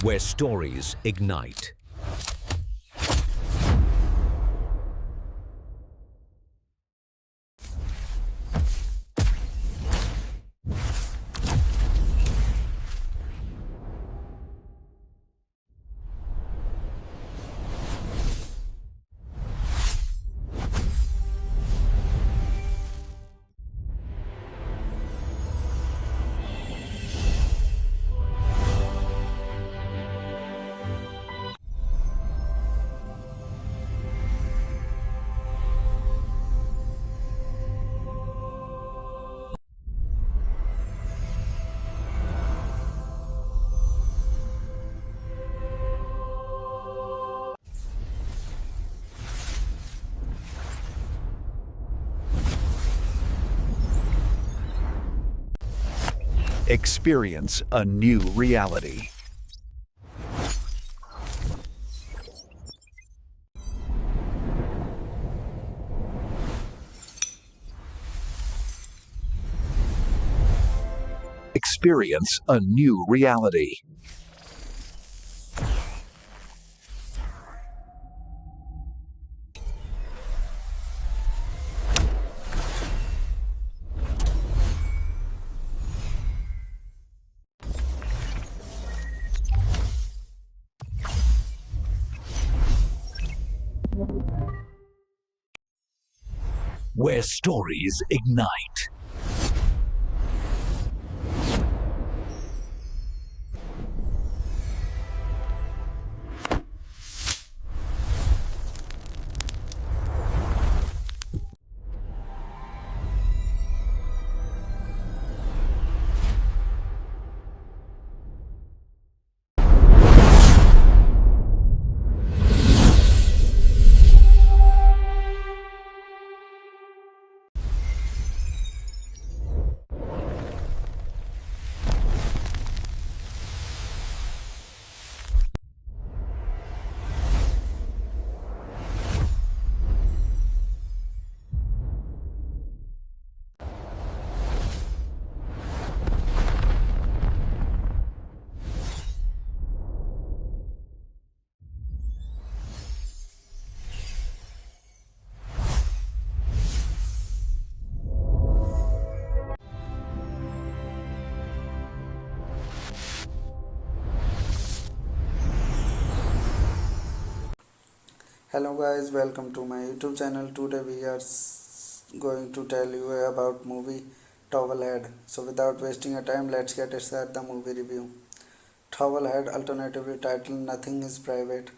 where stories ignite. Experience a new reality. Experience a new reality. Where stories ignite. Hello guys, welcome to my YouTube channel. Today we are going to tell you about movie Towelhead. So without wasting your time, let's get started the movie review. Towelhead, alternatively titled Nothing is Private,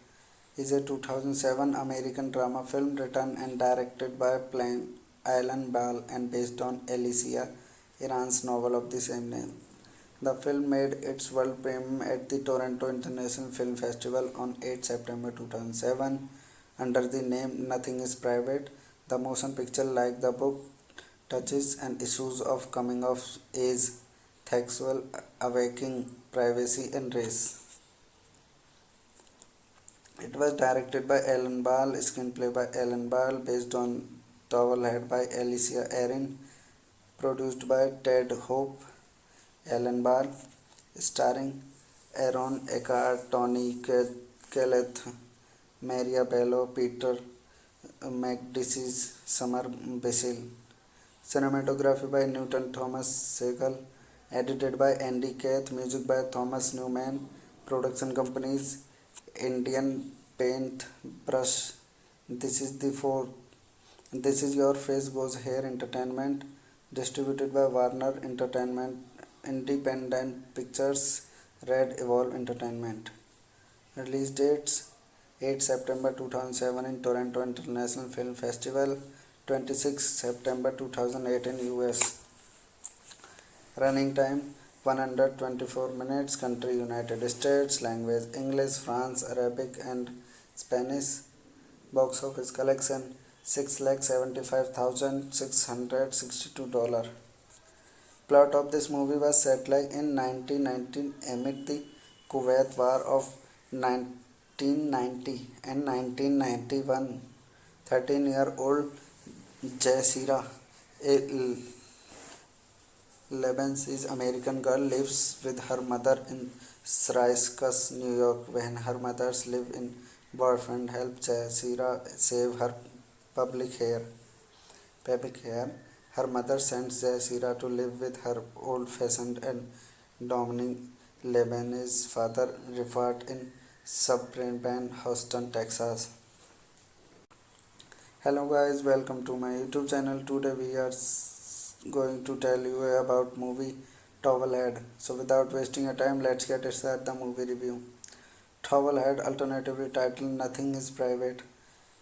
is a 2007 American drama film written and directed by Alan Ball and based on Alicia Iran's novel of the same name. The film made its world premiere at the Toronto International Film Festival on 8 September 2007 under the name Nothing is Private. The motion picture, like the book, touches on issues of coming of age, sexual awakening, privacy, and race. It was directed by Alan Ball, screenplay by Alan Ball, based on Towelhead by Alicia Erin, produced by Ted Hope, Alan Ball, starring Aaron Eckhart, Tony Kelleth, Maria Bello, Peter McDisease, Summer Basil. Cinematography by Newton Thomas Segal. Edited by Andy Kath. Music by Thomas Newman. Production companies Indian Paint Brush. This is the fourth. This is Your Face Goes Here Entertainment. Distributed by Warner Entertainment, Independent Pictures, Red Evolve Entertainment. Release dates: 8 September 2007 in Toronto International Film Festival, 26 September 2008 in US. Running time 124 minutes. Country United States. Language English, France, Arabic and Spanish. Box office collection $675,662. Plot of this movie was set like in 1919 amid the Kuwait War of 1990 and 1991. 13-year-old Jazeera, a Lebens is American girl lives with her mother in Syracuse, New York. When her mothers live in boyfriend help Jazira save her public hair. Pubic hair. Her mother sends Jazira to live with her old-fashioned and dominating Lebanese father, referred in suburban Houston, Texas. Hello guys, welcome to my YouTube channel. Today we are going to tell you about movie Towelhead. So without wasting your time, let's get started the movie review. Towelhead, alternatively titled Nothing is Private,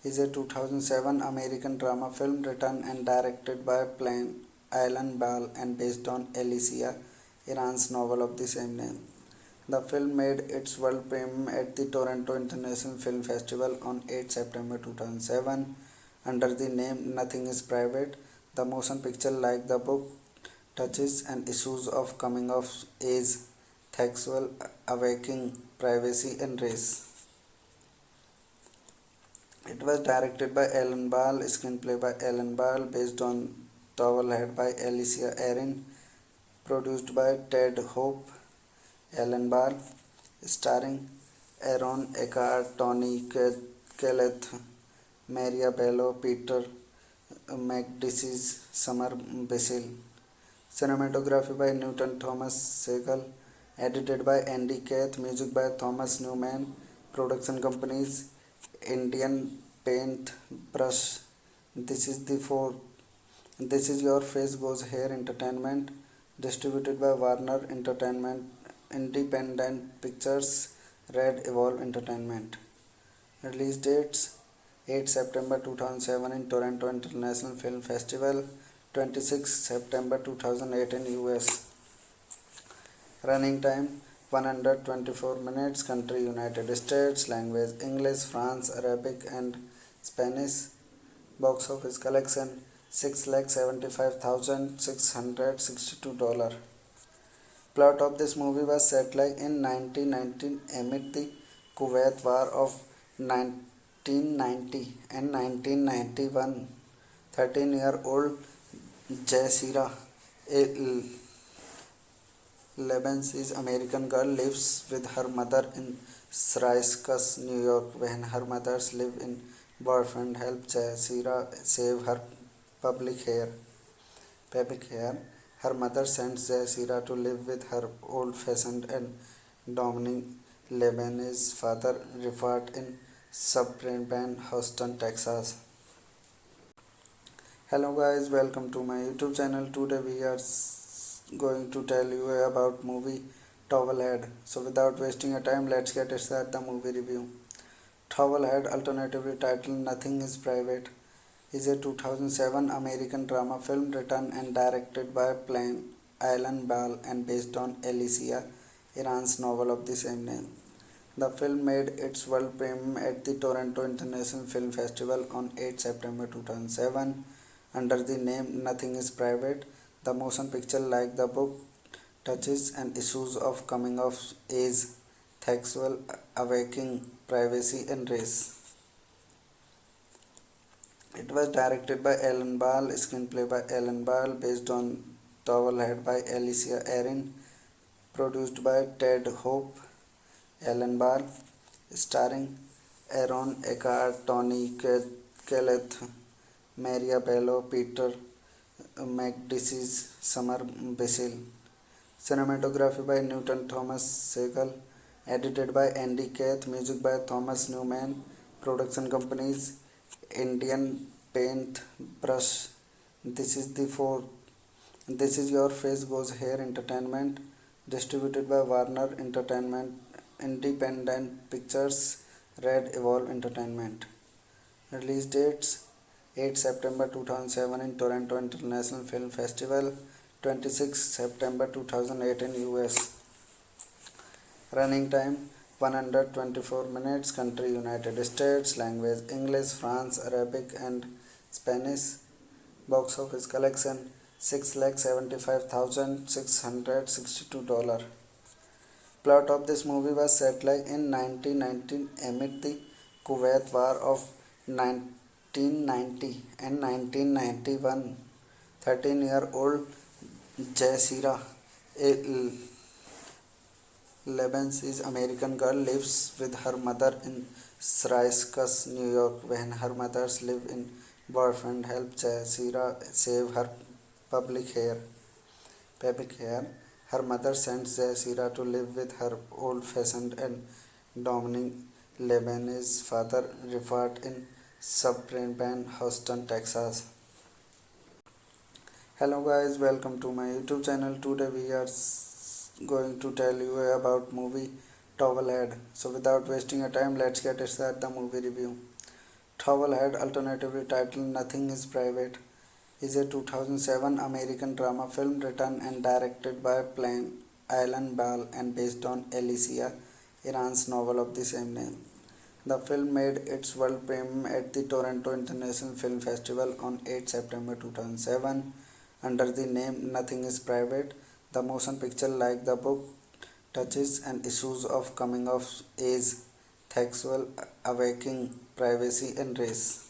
is a 2007 American drama film written and directed by Plain Alan Ball and based on Alicia Iran's novel of the same name. The film made its world premiere at the Toronto International Film Festival on 8 September 2007 under the name Nothing is Private. The motion picture, like the book, touches on issues of coming of age, sexual awakening, privacy, and race. It was directed by Alan Ball, screenplay by Alan Ball, based on Towelhead by Alicia Erin, produced by Ted Hope. Alan Ball, starring Aaron Eckhart, Tony Collette, Maria Bello, Peter McDisease, Summer Basil. Cinematography by Newton Thomas Segal. Edited by Andy Kath. Music by Thomas Newman. Production companies Indian Paint Brush. This is the four. This is Your Face Goes Here Entertainment. Distributed by Warner Entertainment Independent Pictures. Red Evolve Entertainment. Release dates: 8 September 2007 in Toronto International Film Festival, 26 September 2008 in US. Running time 124 minutes. Country United States. Language English, France, Arabic and Spanish. Box office collection $675,662. Plot of this movie was set like in 1919 amid the Kuwait War of 1990 and 1991. 13-year-old Jazeera Lebanese American girl lives with her mother in Syracuse, New York. When her mothers live in boyfriend help Jazeera save her pubic hair. Her mother sends Jazeera to live with her old-fashioned and dominating Lebanese father, referred in suburban Houston, Texas. Hello guys, welcome to my YouTube channel. Today we are going to tell you about movie Towelhead. So without wasting your time, let's get started the movie review. Towelhead, alternatively titled Nothing is Private, is a 2007 American drama film written and directed by Plain Alan Ball and based on Alicia Iran's novel of the same name. The film made its world premiere at the Toronto International Film Festival on 8 September 2007 under the name Nothing is Private. The motion picture, like the book, touches on issues of coming of age, sexual awakening, privacy and race. It was directed by Alan Ball, screenplay by Alan Ball, based on Towelhead by Alicia Erin, produced by Ted Hope. Alan Ball, starring Aaron Eckhart, Tony Collette, Maria Bello, Peter McDisease, Summer Basil. Cinematography by Newton Thomas Segal. Edited by Andy Kath. Music by Thomas Newman. Production companies Indian Paint Brush. This is Your Face Goes Here Entertainment. Distributed by Warner Entertainment Independent Pictures. Red Evolve Entertainment. Release dates: 8 September 2007 in Toronto International Film Festival, 26 September 2008 in US. Running time 124 minutes. Country United States. Language English, France, Arabic and Spanish. Box office collection $675,662. Plot of this movie was set like in 1919 amid the Kuwait War of 1990 and 1991. 13-year-old Jazeera, a Lebanese American girl, lives with her mother in Syracuse, New York. When her mother's live-in boyfriend helps Jazeera save her public hair, pubic hair, her mother sends Jazeera to live with her old-fashioned and dominating Lebanese father, Rifat, in suburban Houston, Texas. Hello guys, welcome to my YouTube channel. Today we are going to tell you about movie Towelhead. So without wasting your time, let's get started the movie review. Towelhead, alternatively titled Nothing is Private, is a 2007 American drama film written and directed by Plain Alan Ball and based on Alicia Iran's novel of the same name. The film made its world premiere at the Toronto International Film Festival on 8 September 2007 under the name Nothing is Private. The motion picture, like the book, touches on issues of coming of age, sexual awakening, privacy, and race.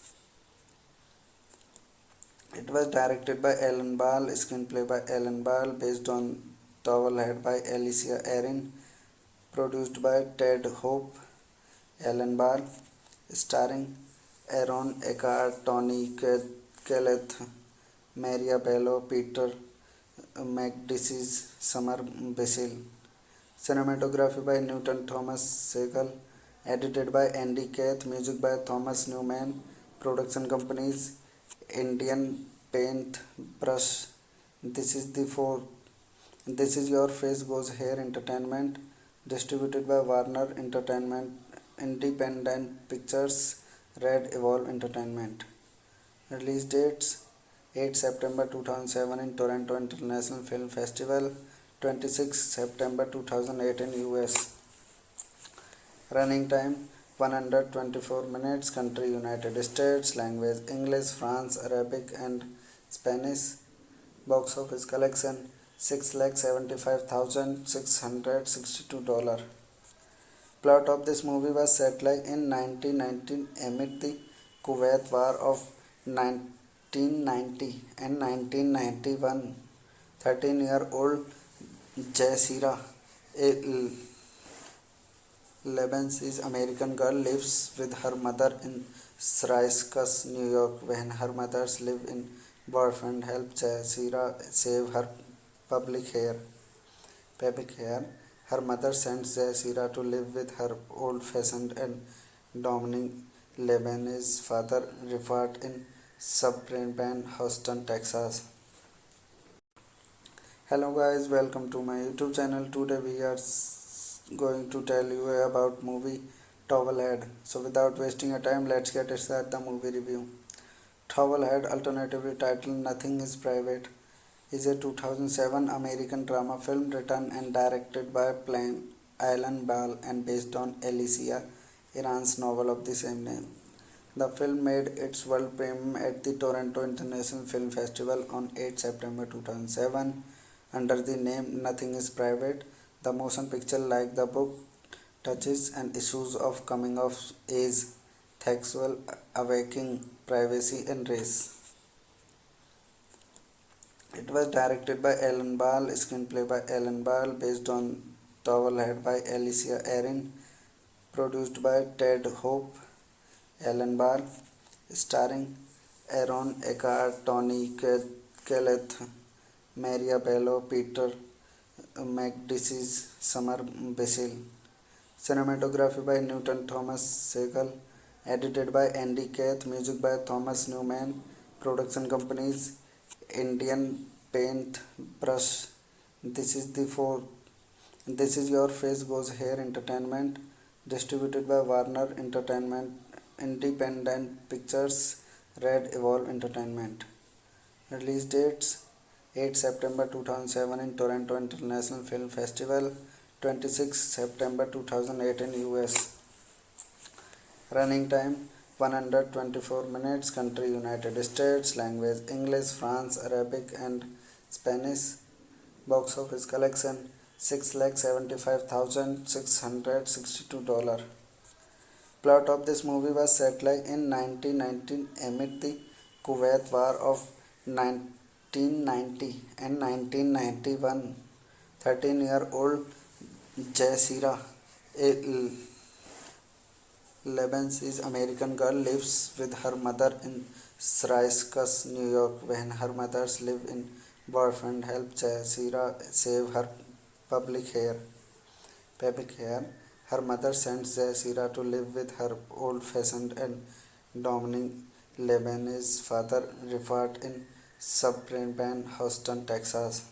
It was directed by Alan Ball, screenplay by Alan Ball, based on Towelhead by Alicia Erin, produced by Ted Hope. Alan Ball, starring Aaron Eckhart, Tony Kelleth, Maria Bello, Peter McDisease, Summer Basil. Cinematography by Newton Thomas Segal. Edited by Andy Kath. Music by Thomas Newman. Production companies Indian Paint Brush. This is the four. This is Your Face Goes Here Entertainment. Distributed by Warner Entertainment, Independent Pictures, Red Evolve Entertainment. Release dates: 8 September 2007 in Toronto International Film Festival, 26 September 2008 in US. Running time: 124 minutes. Country United States. Language English, France, Arabic and Spanish. Box office collection: $675,662. Plot of this movie was set like in 1919 amid the Kuwait War of 1990 and 1991. 13-year-old Jazeera, a Lebanese American girl, lives with her mother in Syracuse, New York. When her mother's live-in boyfriend helps Jazeera save her pubic hair, her mother sends Jazeera to live with her old-fashioned and dominating Lebanese father, Rifat, in suburban Houston, Texas. Hello guys, welcome to my YouTube channel. Today we are going to tell you about movie Towelhead. So without wasting your time, let's get started the movie review. Towelhead, alternatively titled Nothing is Private, is a 2007 American drama film written and directed by Plain Alan Ball and based on Alicia Iran's novel of the same name. The film made its world premiere at the Toronto International Film Festival on 8 September 2007 under the name Nothing is Private. The motion picture, like the book, touches on issues of coming of age, sexual awakening, privacy and race. It was directed by Alan Ball, screenplay by Alan Ball, based on Towelhead by Alicia Erin, produced by Ted Hope. Alan Ball, starring Aaron Eckhart, Tony Kelleth, Maria Bello, Peter McDisease, Summer Basil. Cinematography by Newton Thomas Segal. Edited by Andy Kath. Music by Thomas Newman. Production companies Indian Paint Brush. This is the four. This is Your Face Goes Here Entertainment. Distributed by Warner Entertainment, Independent Pictures, Red Evolve Entertainment. Release dates: 8 September 2007 in Toronto International Film Festival, 26 September 2008 in US. Running time: 124 minutes. Country United States. Language English, France, Arabic and Spanish. Box office collection: $675,662. Plot of this movie was set like in 1919 amid the Kuwait War of 1990 and 1991, 13-year-old Jazeera, a Lebanese American girl, lives with her mother in Syracuse, New York. When her mother's live-in boyfriend helps Jazeera save her public hair, her mother sends Jazeera to live with her old-fashioned and dominating Lebanese father, Rifat, in suburban Houston, Texas.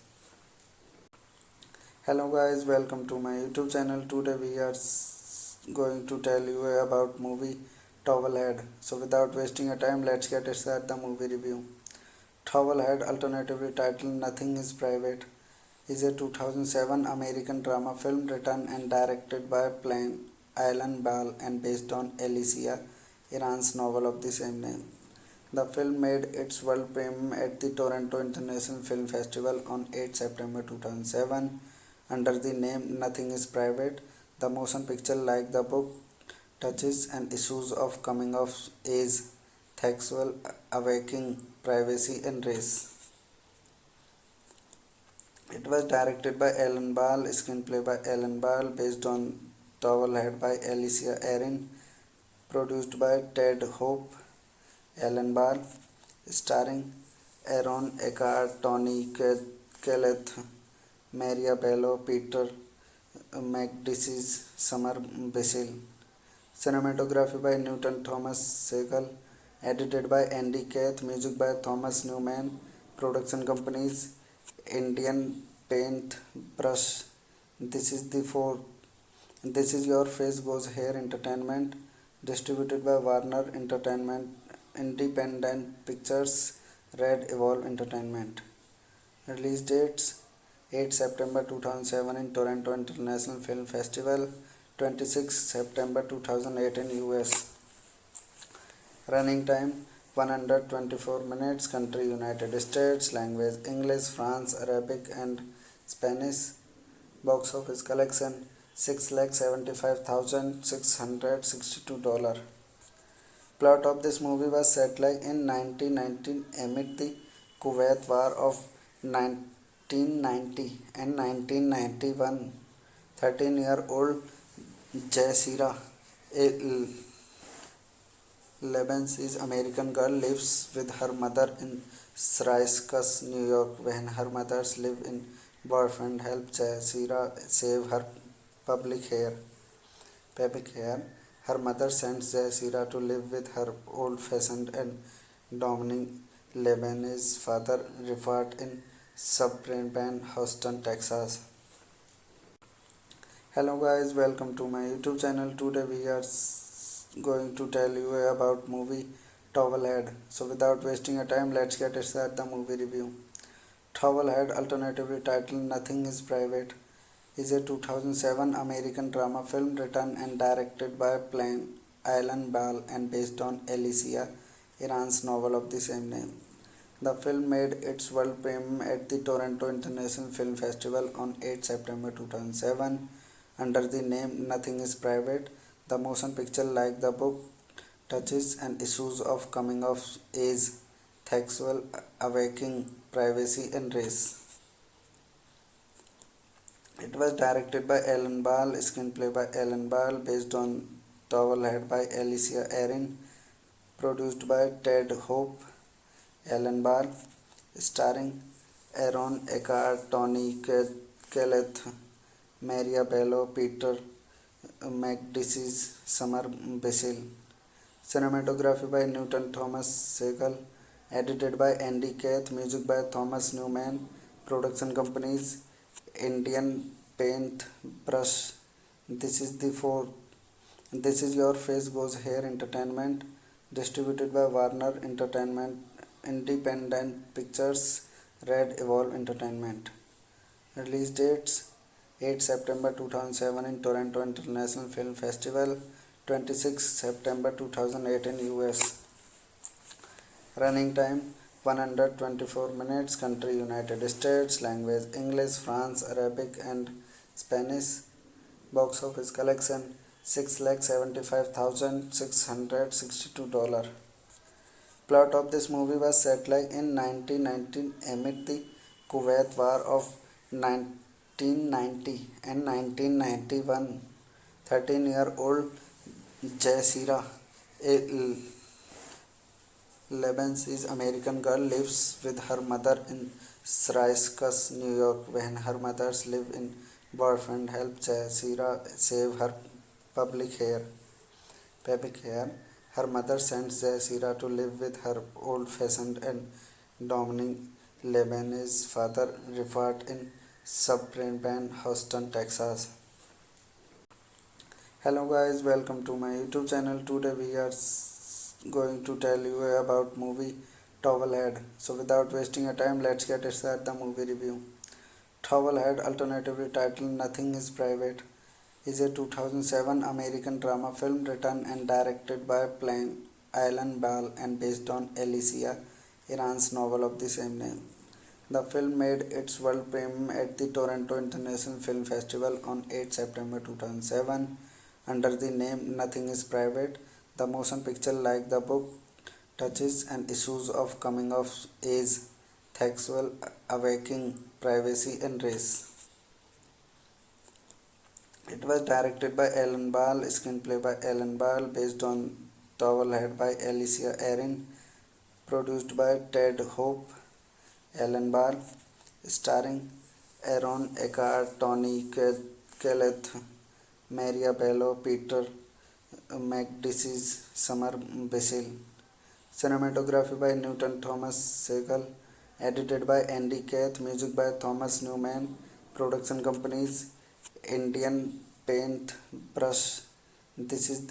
Hello guys, welcome to my YouTube channel. Today we are going to tell you about movie Towelhead. So without wasting your time, let's get started the movie review. Towelhead, alternatively titled Nothing is Private, is a 2007 American drama film written and directed by Alan Ball and based on Alicia Iran's novel of the same name. The film made its world premiere at the Toronto International Film Festival on 8 September 2007 under the name Nothing is Private. The motion picture, like the book, touches on issues of coming of age, sexual awakening, privacy, and race. It was directed by Alan Ball, screenplay by Alan Ball, based on Towelhead by Alicia Erin, produced by Ted Hope. Alan Ball, starring Aaron Eckhart, Tony Kelleth, Maria Bello, Peter McDisease, Summer Basil. Cinematography by Newton Thomas Segal. Edited by Andy Kath. Music by Thomas Newman. Production companies Indian Paint Brush. This is Your Face Goes Here Entertainment. Distributed by Warner Entertainment Independent Pictures. Red Evolve Entertainment. Release dates: 8 September 2007 in Toronto International Film Festival, 26 September 2008 in US. Running time 124 minutes. Country United States. Language English, France, Arabic and Spanish. Box office collection $675,662. Plot of this movie was set like in 1919 amid the Kuwait War of 1990 and 1991. 13-year-old Jazeera, a Lebanese American girl, lives with her mother in Syracuse, New York. When her mother's live-in boyfriend helps Jazeera save her public hair, her mother sends Jazeera to live with her old-fashioned and dominating Lebanese father, Rifat, in suburban Houston, Texas. Hello guys, welcome to my YouTube channel. Today we are going to tell you about movie Towelhead. So without wasting your time, let's get started the movie review. Towelhead, alternatively titled Nothing is Private, is a 2007 American drama film written and directed by Alan Ball and based on Alicia Iran's novel of the same name. The film made its world premiere at the Toronto International Film Festival on 8 September 2007 under the name Nothing is Private. The motion picture, like the book, touches on issues of coming of age, sexual awakening, privacy and race. It was directed by Alan Ball, screenplay by Alan Ball, based on Towelhead by Alicia Erin, produced by Ted Hope. Alan Ball, starring Aaron Eckhart, Tony Kelleth, Maria Bello, Peter McDisease, Summer Basil. Cinematography by Newton Thomas Segal. Edited by Andy Kath. Music by Thomas Newman. Production companies Indian Paint Brush. This is Your Face Goes Here Entertainment. Distributed by Warner Entertainment Independent Pictures. Red Evolve Entertainment. Release dates: 8 September 2007 in Toronto International Film Festival, 26 September 2008 in US. Running time 124 minutes. Country United States. Language English, France, Arabic and Spanish. Box office collection $675,662. Plot of this movie was set like in 1919 amid the Kuwait War of 1990 and 1991. 13-year-old Jazeera, a Lebanese American girl, lives with her mother in Syracuse, New York. When her mother's live in boyfriend help Jazeera save her public hair. Pubic hair. Her mother sends Jazeera to live with her old-fashioned and dominating Lebanese father, Rifat, in suburban Houston, Texas. Hello guys, welcome to my YouTube channel. Today we are going to tell you about movie Towelhead. So without wasting your time, let's get started the movie review. Towelhead, alternatively titled Nothing is Private, is a 2007 American drama film written and directed by Alan Ball and based on Alicia Iran's novel of the same name. The film made its world premiere at the Toronto International Film Festival on 8 September 2007 under the name Nothing is Private. The motion picture, like the book, touches on issues of coming of age, sexual awakening, privacy, and race. It was directed by Alan Ball, screenplay by Alan Ball, based on Towelhead by Alicia Erin, produced by Ted Hope. Alan Ball, starring Aaron Eckhart, Tony Collette, Maria Bello, Peter McDisease, Summer Basil. Cinematography by Newton Thomas Segal. Edited by Andy Kath. Music by Thomas Newman. Production companies Indian Paint Brush. This is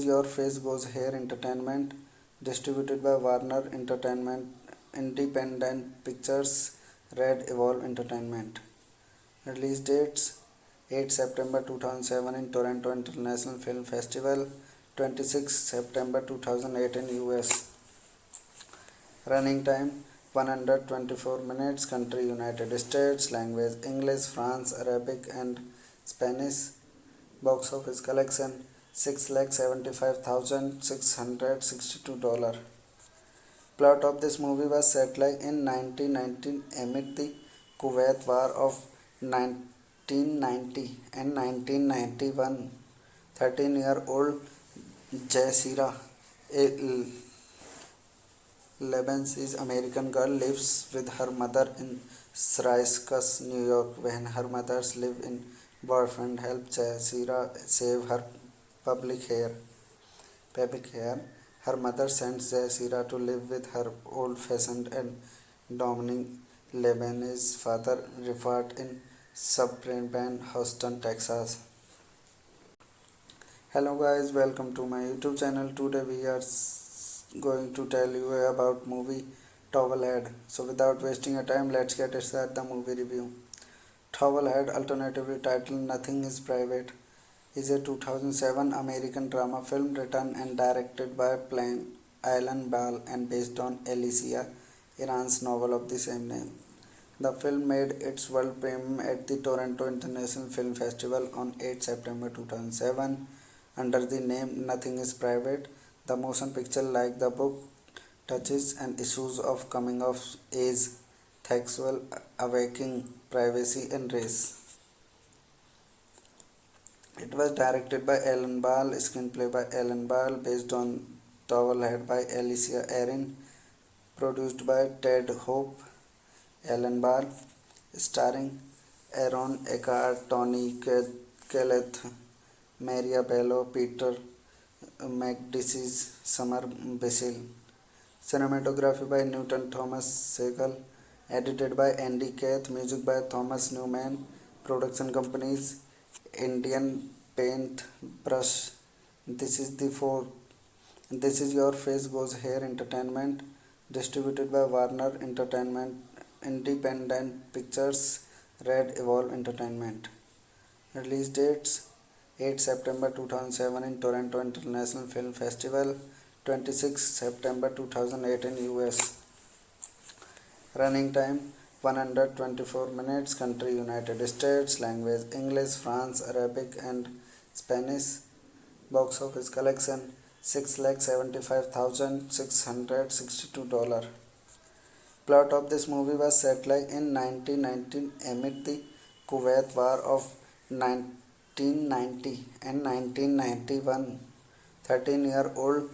Your Face Goes Here Entertainment. Distributed by Warner Entertainment Independent Pictures. Red Evolve Entertainment. Release dates: 8 September 2007 in Toronto International Film Festival, 26 September 2008 in US. Running time 124 minutes. Country United States. Language English, France, Arabic and Spanish. Box office collection $675,662. Plot of this movie was set like in 1919 amid the Kuwait War of 1990 and 1991. 13-year-old Jazeera, a Lebanese American girl, lives with her mother in Syracuse, New York. When her mother's live in boyfriend help Jazeera save her pubic hair. Her mother sends Jazeera to live with her old-fashioned and dominating Lebanese father, Rifat, in suburban Houston, Texas. Hello guys, welcome to my YouTube channel. Today we are going to tell you about movie Towelhead. So without wasting your time, let's get started the movie review. Towelhead, alternatively titled Nothing is Private, is a 2007 American drama film written and directed by Alan Ball and based on Alicia Iran's novel of the same name. The film made its world premiere at the Toronto International Film Festival on 8 September 2007 under the name Nothing is Private. The motion picture, like the book, touches on issues of coming of age, sexual awakening, privacy, and race. It was directed by Alan Ball, screenplay by Alan Ball, based on Towelhead by Alicia Erin, produced by Ted Hope. Alan Ball, starring Aaron Eckhart, Tony Collette, Maria Bello, Peter McDisease, Summer Basil. Cinematography by Newton Thomas Segal. Edited by Andy Kath. Music by Thomas Newman. Production companies Indian Paint Brush. This is Your Face Goes Here Entertainment. Distributed by Warner Entertainment Independent Pictures. Red Evolve Entertainment. Release dates: 8 September 2007 in Toronto International Film Festival, 26 September 2008 in US. Running time 124 minutes. Country United States. Language English, France, Arabic and Spanish. Box office collection $675,662. Plot of this movie was set like in 1919 amid the Kuwait War of 1990 and 1991. 13-year-old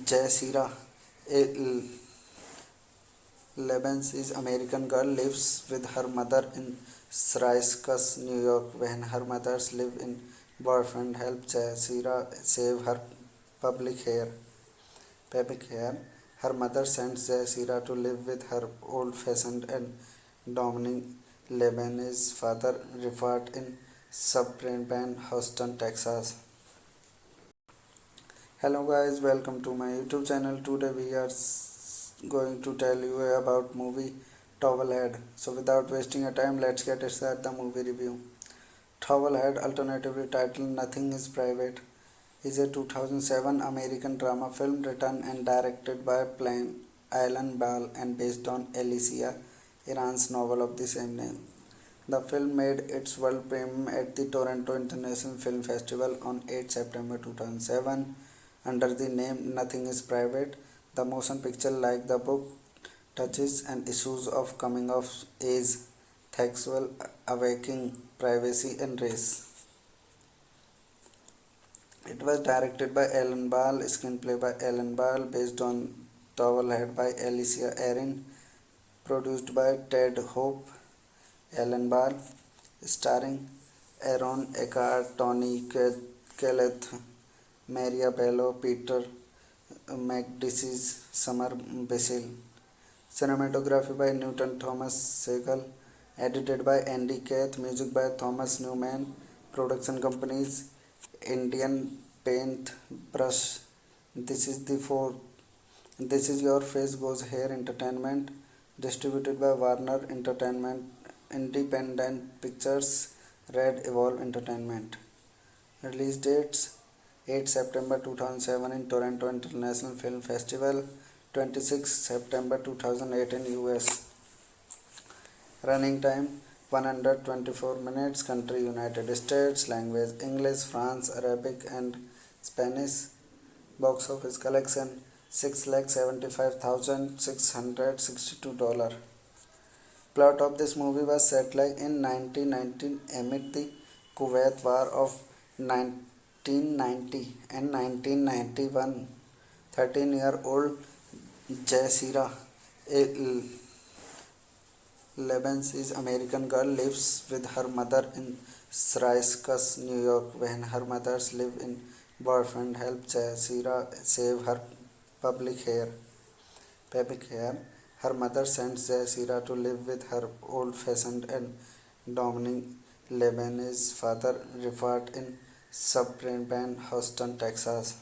Jazeera, a Lebanese American girl, lives with her mother in Syracuse, New York. When her mother's live-in boyfriend helps Jazeera save her public hair, her mother sends Jazeera to live with her old-fashioned and dominating Lebanese father, Rifat, in suburban Houston, Texas. Hello guys, welcome to my YouTube channel. Today we are going to tell you about movie Towelhead. So without wasting your time, let's get started the movie review. Towelhead, alternatively titled Nothing is Private, is a 2007 American drama film written and directed by Alan Ball and based on Alicia Iran's novel of the same name. The film made its world premiere at the Toronto International Film Festival on 8 September 2007 under the name Nothing is Private. The motion picture, like the book, touches on issues of coming of age, sexual awakening, privacy, and race. It was directed by Alan Ball, screenplay by Alan Ball, based on Towelhead by Alicia Erin, produced by Ted Hope. Alan Ball, starring Aaron Eckhart, Tony Kelleth, Maria Bello, Peter McDisease, Summer Basil. Cinematography by Newton Thomas Segal. Edited by Andy Kath. Music by Thomas Newman. Production companies Indian Paint Brush. This is Your Face Goes Here Entertainment. Distributed by Warner Entertainment Independent Pictures. Red Evolve Entertainment. Release dates: 8 September 2007 in Toronto International Film Festival, 26 September 2008 in US. Running time 124 minutes. Country United States. Language English, France, Arabic and Spanish. Box office collection $675,662. Plot of this movie was set like in 1919 amid the Kuwait War of 1990 and 1991. 13-year-old Jazeera, a Lebanese American girl, lives with her mother in Syracuse, New York. When her mother's live-in boyfriend helps Jazeera save her public hair, her mother sends Jazeera to live with her old-fashioned and dominating Lebanese father, Rifat, in suburban Houston, Texas.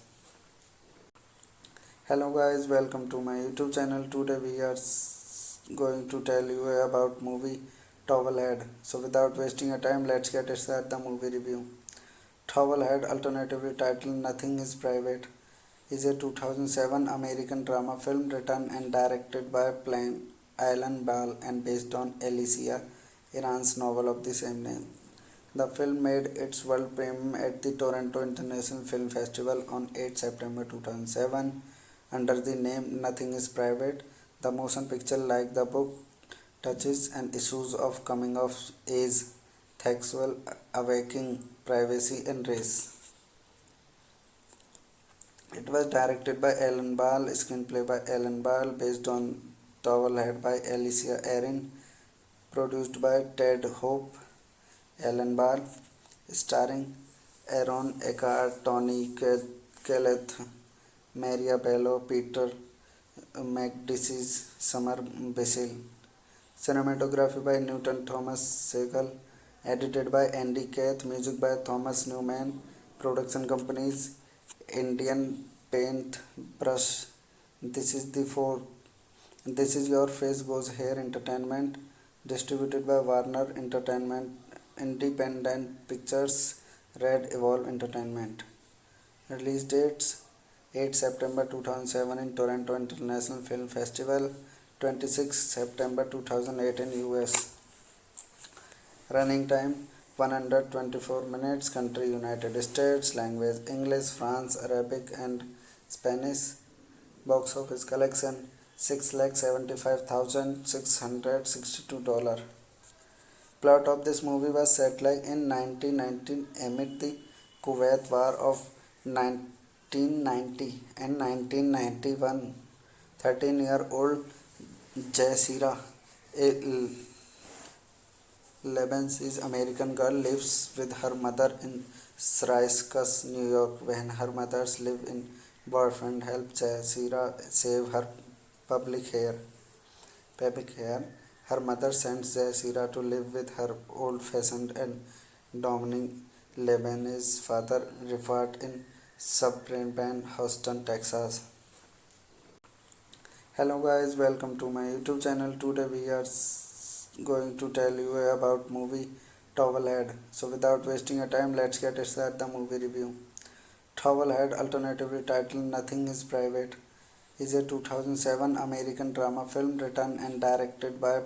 Hello guys, welcome to my YouTube channel. Today we are going to tell you about movie Towelhead. So without wasting your time, let's get started the movie review. Towelhead, alternatively titled Nothing is Private, is a 2007 American drama film written and directed by Alan Ball and based on Alicia Iran's novel of the same name. The film made its world premiere at the Toronto International Film Festival on 8 September 2007 under the name Nothing is Private. The motion picture, like the book, touches on issues of coming of age, sexual awakening, privacy and race. It was directed by Alan Ball, screenplay by Alan Ball, based on Towelhead by Alicia Erin, produced by Ted Hope. Alan Ball, starring Aaron Eckhart, Tony Kelleth, Maria Bello, Peter McDisease, Summer Basil. Cinematography by Newton Thomas Segal. Edited by Andy Kath. Music by Thomas Newman. Production companies Indian Paint Brush. This is Your Face Goes Here Entertainment. Distributed by Warner Entertainment Independent Pictures. Red Evolve Entertainment. Release dates: 8 September 2007 in Toronto International Film Festival, 26 September 2008 in US. Running time 124 minutes. Country United States. Language English, France, Arabic and Spanish. Box office collection $6,75,662. Plot of this movie was set like in 1919 amid the Kuwait War of 1990 and 1991. 13-year-old Jazeera, a Lebanese American girl, lives with her mother in Syracuse, New York. When her mother's live-in boyfriend helps Jazeera save her public hair, pubic hair, her mother sends Jazeera to live with her old-fashioned and dominating Lebanese father, Rifat, in suburban Houston, Texas. Hello guys, welcome to my YouTube channel. Today we are going to tell you about movie Towelhead. So without wasting your time, let's get started the movie review. Towelhead, alternatively titled Nothing is Private, is a 2007 American drama film written and directed by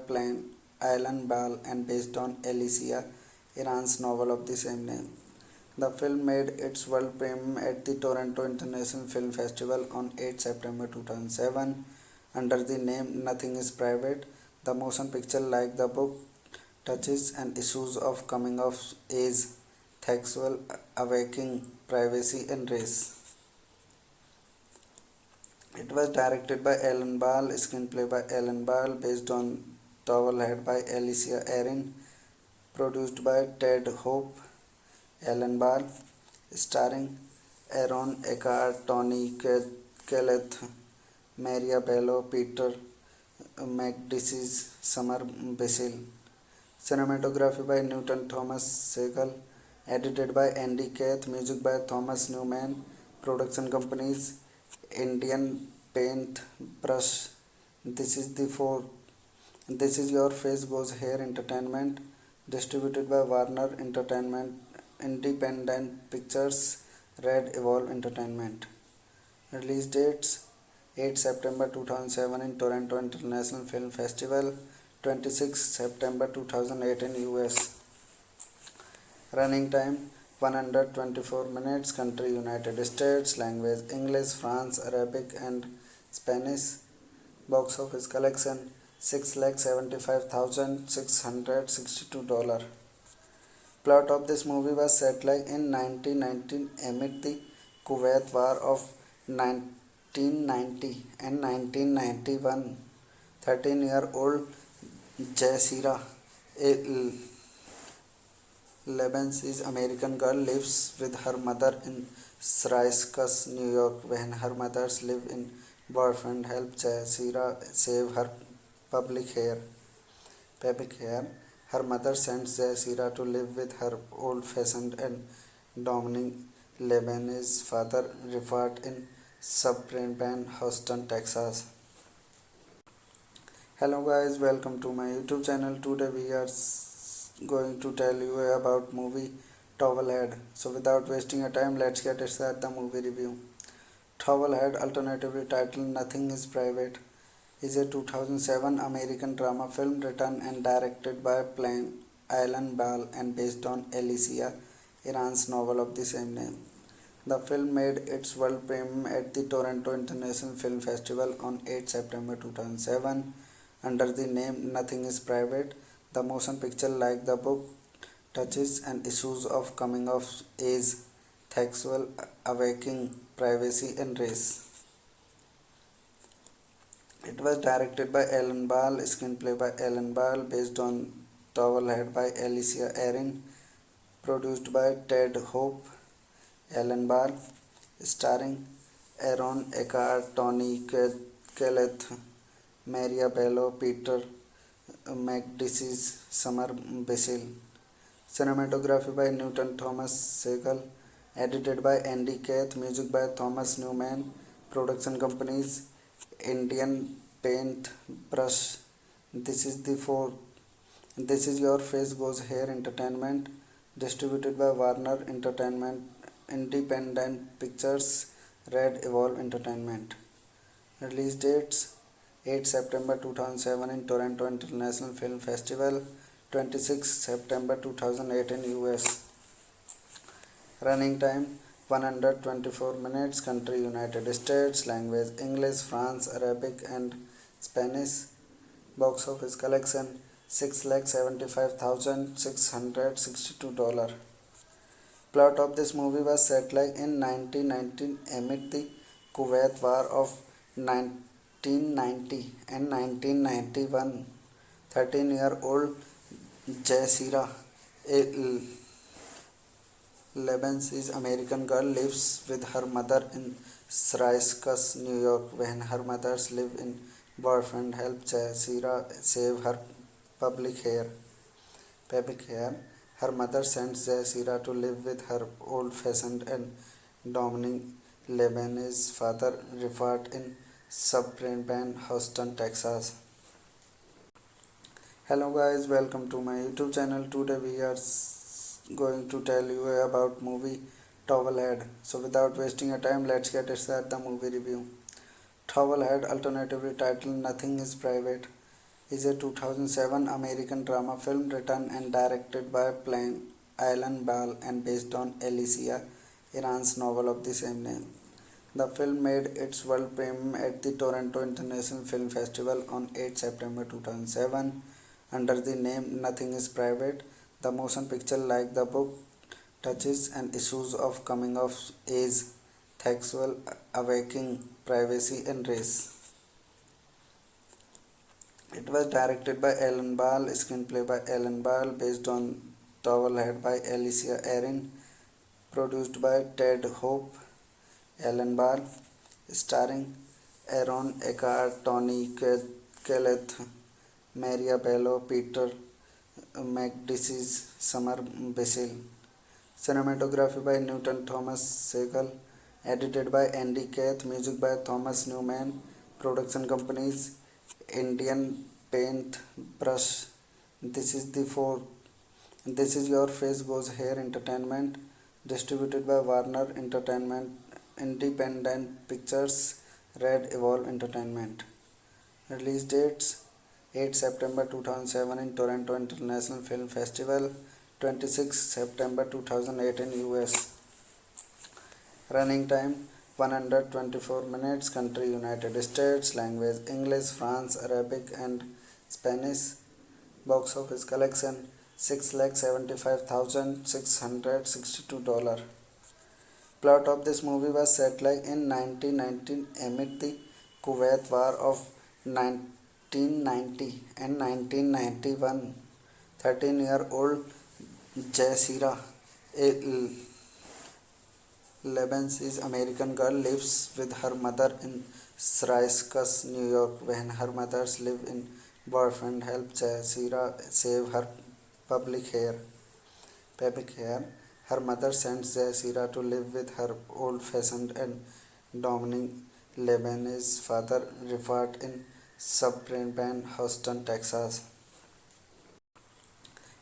Alan Ball and based on Alicia Iran's novel of the same name. The film made its world premiere at the Toronto International Film Festival on 8 September 2007 under the name Nothing is Private. The motion picture, like the book, touches on issues of coming of age, sexual awakening, privacy, and race. It was directed by Alan Ball, screenplay by Alan Ball, based on Towelhead by Alicia Erin, produced by Ted Hope. Alan Ball, starring Aaron Eckhart, Tony Collette, Maria Bello, Peter McDisease, Summer Basil. Cinematography by Newton Thomas Segal. Edited by Andy Kath. Music by Thomas Newman. Production companies Indian Paint Brush. This is Your Face Goes Here Entertainment. Distributed by Warner Entertainment Independent Pictures. Red Evolve Entertainment. Release dates: 8 September 2007 in Toronto International Film Festival, 26 September 2008 in US. Running time 124 minutes. Country United States. Language English, France, Arabic and Spanish. Box office collection $6,75,662. Plot of this movie was set like in 1919 amid the Kuwait War of 1990 and 1991. 13-year-old Jazeera, a Lebanese American girl, lives with her mother in Syracuse, New York. When her mother's live-in boyfriend helps Jazeera save her pubic hair, her mother sends Jazeera to live with her old-fashioned and dominating Lebanese father, Rifat, in suburban Houston, Texas. Hello guys, welcome to my YouTube channel. Today we are going to tell you about movie Towelhead. So without wasting your time, let's get started the movie review. Towelhead, alternatively titled Nothing is Private, is a 2007 American drama film written and directed by Alan Ball and based on Alicia Iran's novel of the same name. The film made its world premiere at the Toronto International Film Festival on 8 September 2007 under the name Nothing is Private. The motion picture, like the book, touches on issues of coming of age, sexual awakening, privacy and race. It was directed by Alan Ball, screenplay by Alan Ball, based on Towelhead by Alicia Erin, produced by Ted Hope. Alan Ball, starring Aaron Eckhart, Tony Collette, Maria Bello, Peter McDisease, Summer Basil. Cinematography by Newton Thomas Segal. Edited by Andy Kath. Music by Thomas Newman. Production companies Indian Paint Brush. This is Your Face Goes Here Entertainment. Distributed by Warner Entertainment Independent Pictures. Red Evolve Entertainment. Release dates: 8 September 2007 in Toronto International Film Festival, 26 September 2008 in US. Running time 124 minutes. Country United States. Language English, France, Arabic and Spanish. Box office collection $675,662. Plot of this movie was set like in 1919 amid the Kuwait War of 1990 and 1991. 13-year-old Jazeera, a Lebanese American girl, lives with her mother in Syracuse, New York. When her mother's live-in boyfriend helps Jazeera save her public hair, her mother sends Jazeera to live with her old-fashioned and dominating Lebanese father, Rifat, in suburban Houston, Texas. Hello guys, welcome to my YouTube channel. Today we are going to tell you about movie Towelhead. So without wasting your time, let's get started the movie review. Towelhead, alternatively titled Nothing is Private, is a 2007 American drama film written and directed by Alan Ball and based on Alicia Iran's novel of the same name. The film made its world premiere at the Toronto International Film Festival on 8 September 2007 under the name Nothing is Private. The motion picture, like the book, touches on issues of coming of age, sexual awakening, privacy, and race. It was directed by Alan Ball, screenplay by Alan Ball, based on Towelhead by Alicia Erin, produced by Ted Hope. Alan Ball, starring Aaron Eckhart, Tony Collette, Maria Bello, Peter McDeese, Summer Basil. Cinematography by Newton Thomas Segal. Edited by Andy Kath. Music by Thomas Newman. Production companies Indian Paint Brush. This is Your Face Goes Hair Entertainment. Distributed by Warner Entertainment, Independent Pictures, Red Evolve Entertainment. Release dates: 8 September 2007 in Toronto International Film Festival, 26 September 2008 in US. Running time 124 minutes. Country United States. Language English, France, Arabic and Spanish. Box office collection $675,662. Plot of this movie was set like in 1919 amid the Kuwait War of 1990 and 1991. 13-year-old Jazeera, a Lebanese American girl, lives with her mother in Syracuse, New York. When her mother's live-in boyfriend helps Jazeera save her public hair, her mother sends Jazeera to live with her old-fashioned and dominating Lebanese father, Rifat, in suburban Houston, Texas.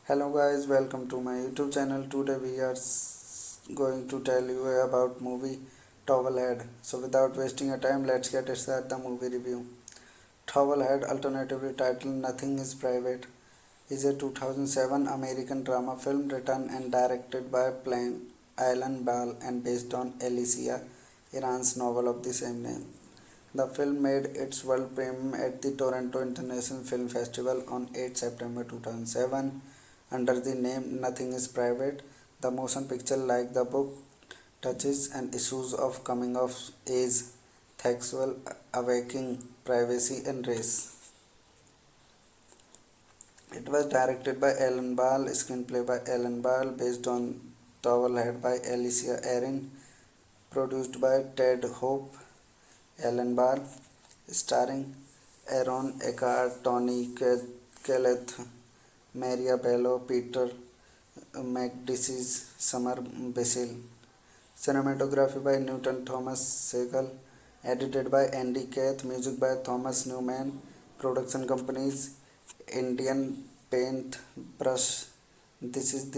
Hello guys, welcome to my YouTube channel. Today we are going to tell you about movie Towelhead. So without wasting your time, let's get started the movie review. Towelhead, alternatively titled Nothing is Private, is a 2007 American drama film written and directed by Alan Ball and based on Alicia Iran's novel of the same name. The film made its world premiere at the Toronto International Film Festival on 8 September 2007 under the name Nothing is Private. The motion picture, like the book, touches on issues of coming of age, sexual awakening, privacy and race. It was directed by Alan Ball, screenplay by Alan Ball, based on Towelhead by Alicia Erin, produced by Ted Hope. Alan Ball, starring Aaron Eckhart, Tony Collette, Maria Bello, Peter McDeese, Summer Basil. Cinematography by Newton Thomas Segal. Edited by Andy Kath. Music by Thomas Newman. Production companies Indian Paint Brush. This is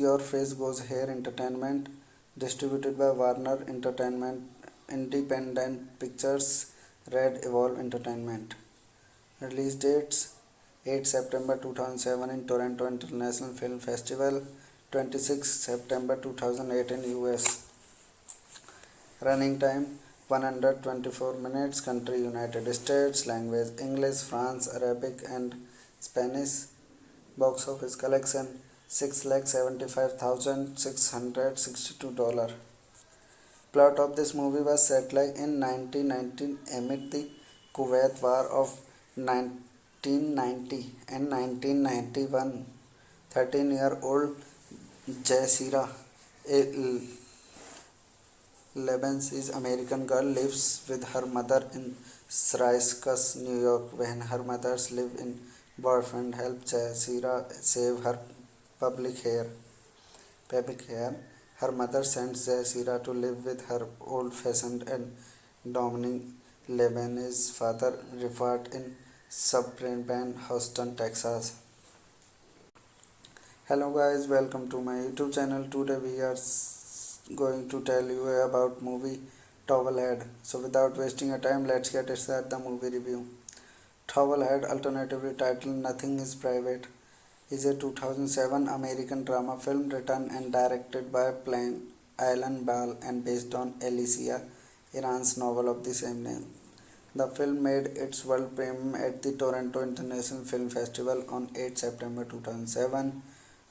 Your Face Goes Hair Entertainment. Distributed by Warner Entertainment, Independent Pictures, Red Evolve Entertainment. Release dates: 8 September 2007 in Toronto International Film Festival, 26 September 2008 in US. Running time 124 minutes. Country United States. Language English, France, Arabic and Spanish. Box office collection $675,662. Plot of this movie was set like in 1919 amid the Kuwait War of 1990 and 1991. 13-year-old Jazeera, a Lebanese American girl, lives with her mother in Syracuse, New York. When her mother's live-in boyfriend helps Jazeera save her public hair, her mother sends Jazeera to live with her old-fashioned and dominating Lebanese father, Rifat, in suburban Houston, Texas. Hello guys, welcome to my YouTube channel. Today we are going to tell you about movie Towelhead. So without wasting your time, let's get started the movie review. Towelhead, alternatively titled Nothing is Private, is a 2007 American drama film written and directed by Alan Ball and based on Alicia Iran's novel of the same name. The film made its world premiere at the Toronto International Film Festival on 8 September 2007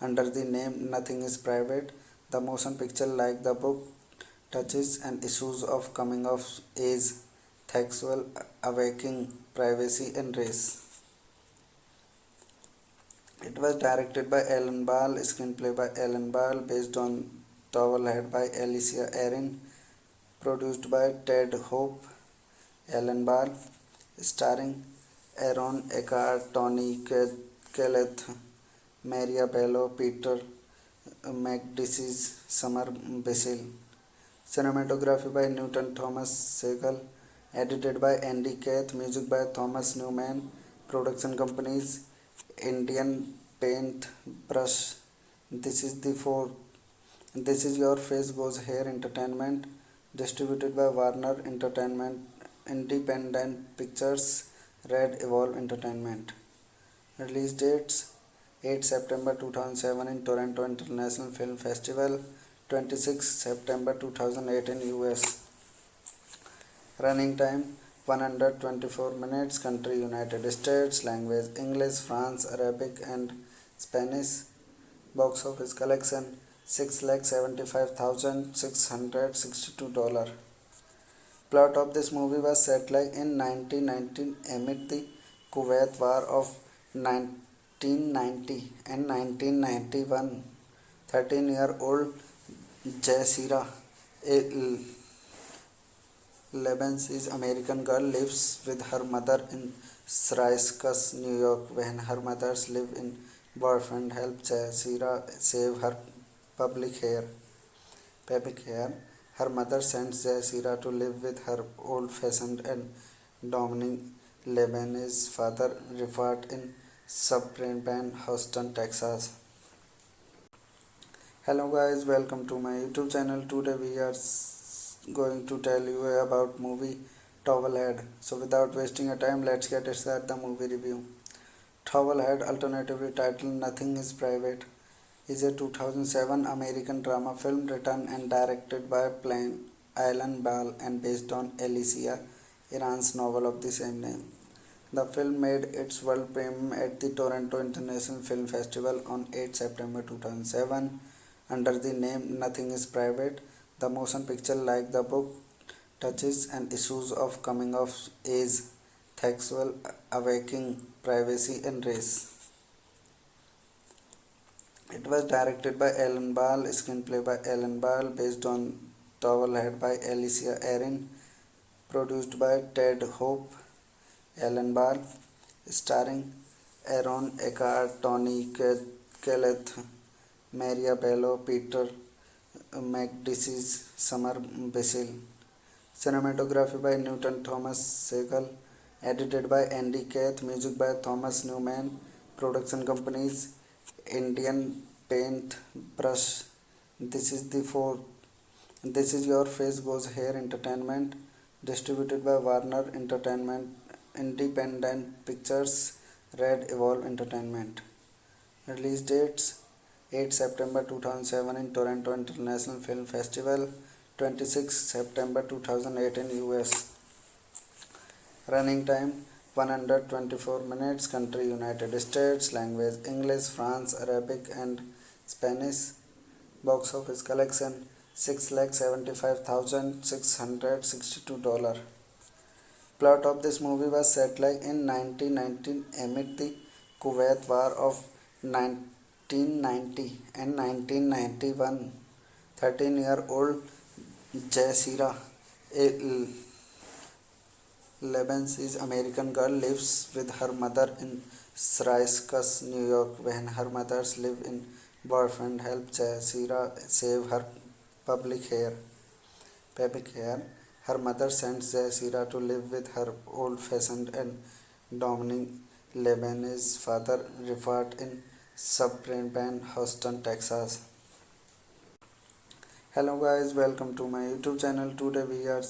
under the name Nothing is Private. The motion picture, like the book, touches on issues of coming of age, sexual awakening, privacy and race. It was directed by Alan Ball, screenplay by Alan Ball, based on Towelhead by Alicia Erin, produced by Ted Hope. Alan Ball, starring Aaron Eckhart, Tony Kelleth, Maria Bello, Peter McDisease, Summer Basil. Cinematography by Newton Thomas Segal. Edited by Andy Kath. Music by Thomas Newman. Production companies Indian Paint Brush. This is Your Face Goes Here Entertainment. Distributed by Warner Entertainment Independent Pictures. Red Evolve Entertainment. Release dates 8 September 2007 in Toronto International Film Festival, 26 September 2008 in US. Running time 124 minutes. Country United States. Language English, France, Arabic and Spanish. Box office collection $675,662. Plot of this movie was set like in 1919 amid the Kuwait War of 1990 and 1991. 13-year-old Jazeera, a Lebanese American girl, lives with her mother in Syracuse, New York. When her mother's live-in boyfriend helps Jazeera save her public hair, her mother sends Jazeera to live with her old-fashioned and dominating Lebanese father, Rifat, in suburban Houston, Texas. Hello guys, welcome to my YouTube channel. Today we are going to tell you about movie Towelhead. So without wasting your time, let's get started the movie review. Towelhead, alternatively titled Nothing is Private, is a 2007 American drama film written and directed by Alan Ball and based on Alicia Iran's novel of the same name. The film made its world premiere at the Toronto International Film Festival on 8 September 2007 under the name Nothing is Private. The motion picture, like the book, touches on issues of coming of age, sexual awakening, privacy and race. It was directed by Alan Ball, screenplay by Alan Ball, based on Towelhead by Alicia Erin, produced by Ted Hope. Alan Ball, starring Aaron Eckhart, Tony Kelleth, Maria Bello, Peter McDisease, Summer Basil. Cinematography by Newton Thomas Segal. Edited by Andy Kath. Music by Thomas Newman. Production companies Indian Paint Brush. This is Your Face Goes Here Entertainment. Distributed by Warner Entertainment Independent Pictures. Red Evolve Entertainment. Release dates 8 September 2007 in Toronto International Film Festival, 26 September 2008 in US. Running time 124 minutes. Country United States. Language English, France, Arabic and Spanish. Box office collection $675,662. Plot of this movie was set like in 1919 amid the Kuwait War of 1990 and 1991. 13-year-old Jazeera, a Lebanese American girl, lives with her mother in Syracuse, New York. When her mother's live-in boyfriend helps Jazeera save her public hair, her mother sends Jazeera to live with her old-fashioned and dominating Lebanese father, referred in suburban Houston, Texas. Hello guys, welcome to my YouTube channel. Today we are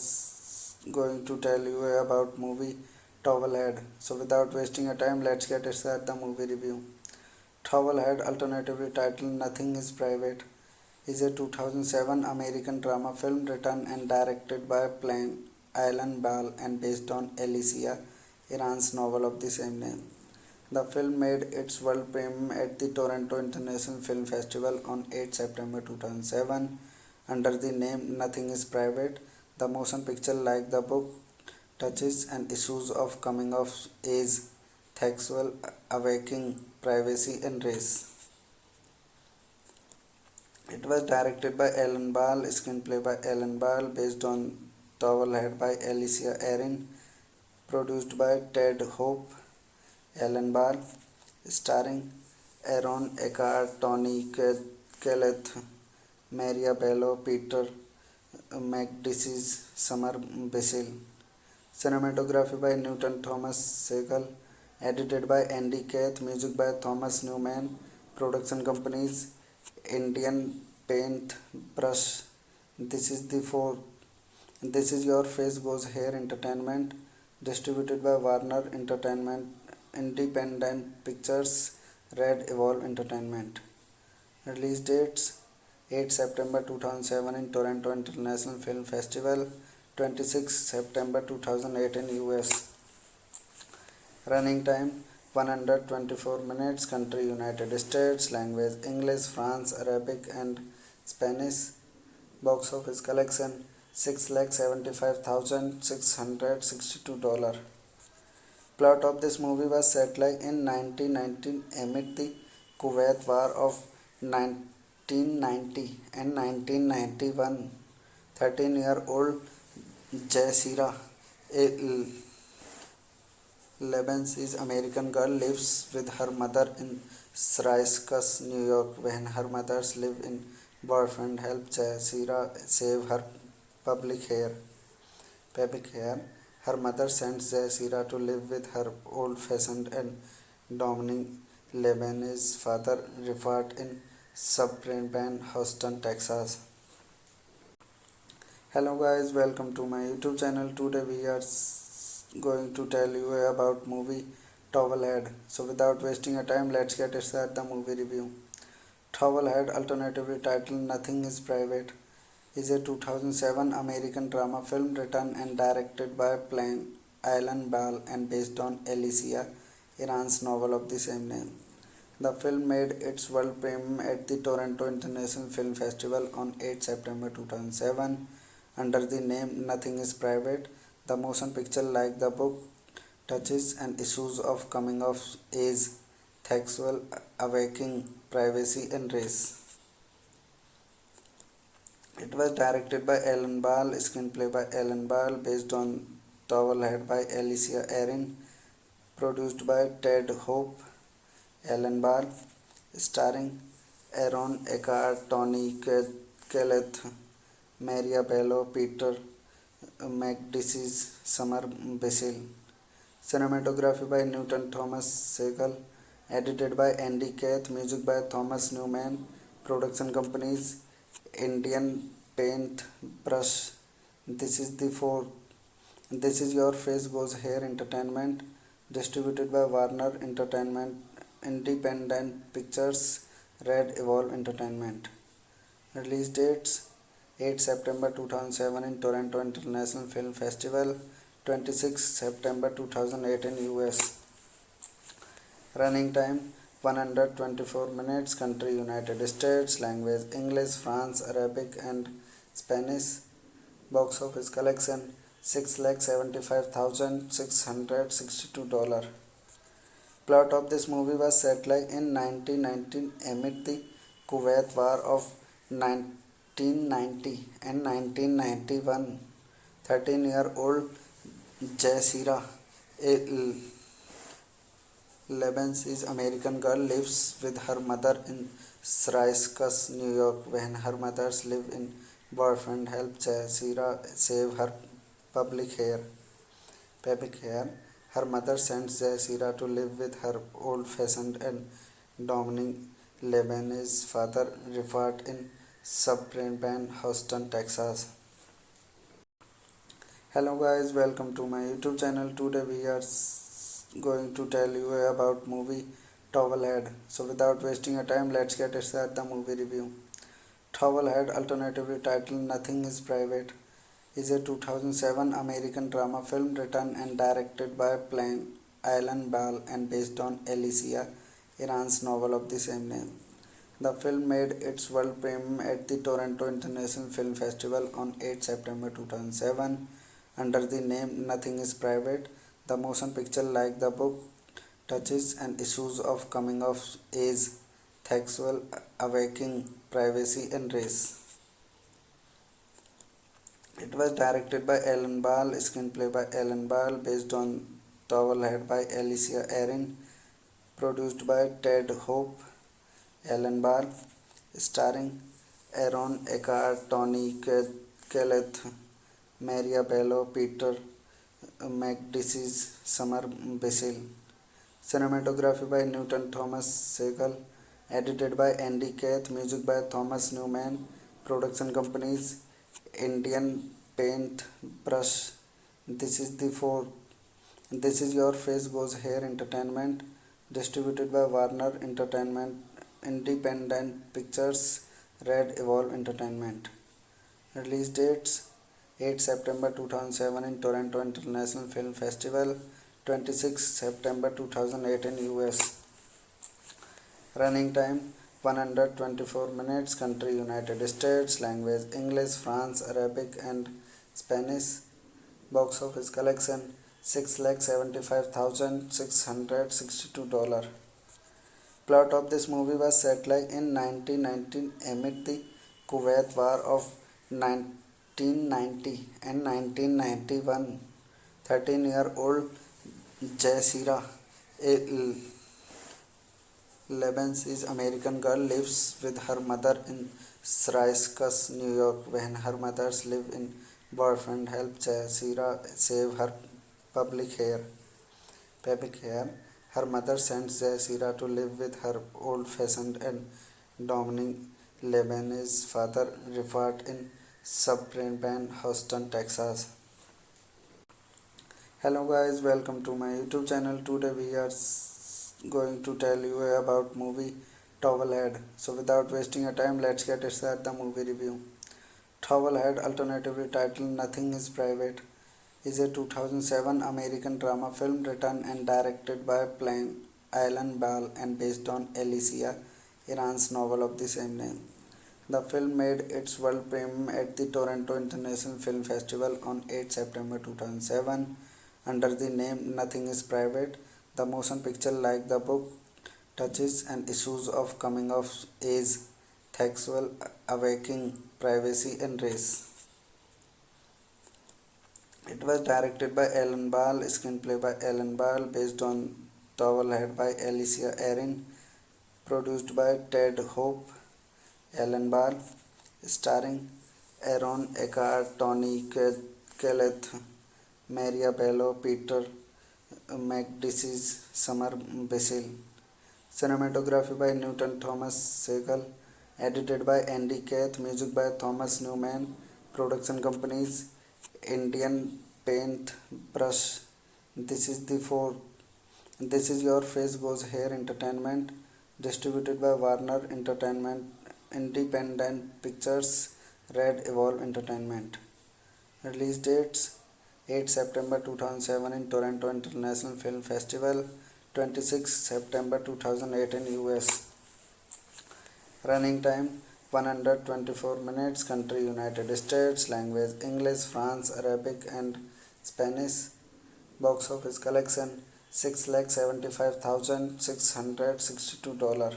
going to tell you about movie Towelhead. So without wasting your time, let's get started the movie review. Towelhead, alternatively titled Nothing is Private, is a 2007 American drama film written and directed by Alan Ball and based on Alicia Iran's novel of the same name. The film made its world premiere at the Toronto International Film Festival on 8 September 2007 under the name Nothing is Private. The motion picture, like the book, touches on issues of coming of age, sexual awakening, privacy and race. It was directed by Alan Ball, screenplay by Alan Ball, based on Towelhead by Alicia Erin, produced by Ted Hope. Alan Ball, starring Aaron Eckhart, Tony Collette, Maria Bello, Peter McDisease, Summer Basil. Cinematography by Newton Thomas Segal. Edited by Andy Kath. Music by Thomas Newman. Production companies Indian Paint Brush. This is Your Face Goes Here Entertainment. Distributed by Warner Entertainment Independent Pictures. Red Evolve Entertainment. Release dates 8 September 2007 in Toronto International Film Festival, 26 September 2008 in US. Running time 124 minutes. Country United States. Language English, France, Arabic and Spanish. Box office collection $675,662. Plot of this movie was set like in 1919 amid the Kuwait War of 1990 and 1991. 13-year-old Jazeera, a Lebanese American girl, lives with her mother in Syracuse, New York. When her mother's live-in boyfriend helps Jazeera save her public hair, her mother sends Jazeera to live with her old-fashioned and dominating Lebanese father, referred in suburban Houston, Texas. Hello guys, welcome to my YouTube channel. Today we are going to tell you about movie Towelhead. So without wasting your time, let's get started the movie review. Towelhead, alternatively titled Nothing is Private, is a 2007 American drama film written and directed by Alan Ball and based on Alicia Iran's novel of the same name. The film made its world premiere at the Toronto International Film Festival on 8 September 2007 under the name Nothing is Private. The motion picture, like the book, touches on issues of coming of age, sexual awakening, privacy and race. It was directed by Alan Ball, screenplay by Alan Ball, based on Towelhead by Alicia Erin, produced by Ted Hope. Alan Ball, starring Aaron Eckhart, Tony Collette, Maria Bello, Peter McDisease, Summer Basil. Cinematography by Newton Thomas Segal. Edited by Andy Kath. Music by Thomas Newman. Production companies Indian Paint Brush. This is Your Face Goes Here Entertainment. Distributed by Warner Entertainment Independent Pictures. Red Evolve Entertainment. Release dates: 8 September 2007 in Toronto International Film Festival, 26 September 2008 in US. Running time 124 minutes. Country United States. Language English, France, Arabic and Spanish. Box office collection $675,662. Plot of this movie was set like in 1919 amid the Kuwait War of 1990 and 1991. 13-year-old Jazeera, a Lebanese American girl, lives with her mother in Syracuse, New York. When her mother's live-in boyfriend helps Jazeera save her public hair, her mother sends Jazeera to live with her old-fashioned and dominating Lebanese father, Rifat, in suburban Houston, Texas. Hello guys, welcome to my YouTube channel. Today we are going to tell you about movie Towelhead. So without wasting your time, let's get started the movie review. Towelhead, alternatively titled Nothing is Private, is a 2007 American drama film written and directed by Alan Ball and based on Alicia Iran's novel of the same name. The film made its world premiere at the Toronto International Film Festival on 8 September 2007 under the name Nothing is Private. The motion picture, like the book, touches on issues of coming of age, sexual awakening, privacy and race. It was directed by Alan Ball, screenplay by Alan Ball, based on Towelhead by Alicia Erin, produced by Ted Hope. Alan Ball, starring Aaron Eckhart, Tony Kelleth, Maria Bello, Peter McDisease, Summer Basil. Cinematography by Newton Thomas Segal. Edited by Andy Kath. Music by Thomas Newman. Production companies: Indian Paint Brush. This is Your Face Goes Here Entertainment. Distributed by Warner Entertainment Independent Pictures. Red Evolve Entertainment. Release dates: 8 September 2007 in Toronto International Film Festival, 26 September 2008 in US. Running time 124 minutes. Country United States. Language English, France, Arabic and Spanish. Box office collection $675,662. Plot of this movie was set like in 1919 amid the Kuwait War of 1990 and 1991. 13-year-old Jazeera, a Lebanese American girl, lives with her mother in Syracuse, New York. When her mother's live-in boyfriend helps Jazeera save her public hair, her mother sends Jazeera to live with her old-fashioned and dominating Lebanese father, Rifat, in suburban Houston, Texas. Hello guys, welcome to my YouTube channel. Today we are going to tell you about movie Towelhead. So without wasting your time, let's get started the movie review. Towelhead, alternatively titled Nothing is Private, is a 2007 American drama film written and directed by Alan Ball and based on Alicia Iran's novel of the same name. The film made its world premiere at the Toronto International Film Festival on 8 September 2007 under the name Nothing is Private. The motion picture, like the book, touches on issues of coming of age, sexual awakening, privacy and race. It was directed by Alan Ball, screenplay by Alan Ball, based on Towelhead by Alicia Erin, produced by Ted Hope. Alan Ball, starring Aaron Eckhart, Tony Kelleth, Maria Bello, Peter McDisease, Summer Basil. Cinematography by Newton Thomas Segal. Edited by Andy Kath. Music by Thomas Newman. Production companies: Indian Paint Brush. This is Your Face Goes Here Entertainment. distributed by Warner Entertainment Independent Pictures, Red Evolve Entertainment. Release dates: 8 September 2007 in Toronto International Film Festival, 26 September 2008 in US. Running time 124 minutes. Country United States. Language English, France, Arabic and Spanish. Box office collection $675,662.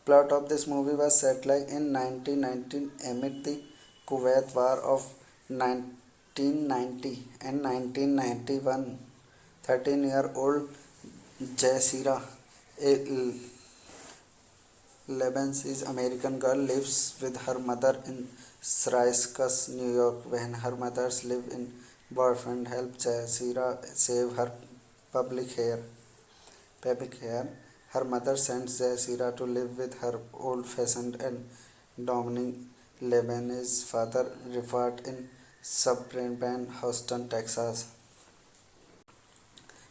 Plot of this movie was set like in 1919 amid the Kuwait War of 1990 and 1991. 13-year-old Jazeera, a Lebanese American girl, lives with her mother in Syracuse, New York. When her mother's live-in boyfriend helps Jazeera save her public hair, her mother sends Jazeera to live with her old-fashioned and dominating Lebanese father, Rifat, in suburban Houston, Texas.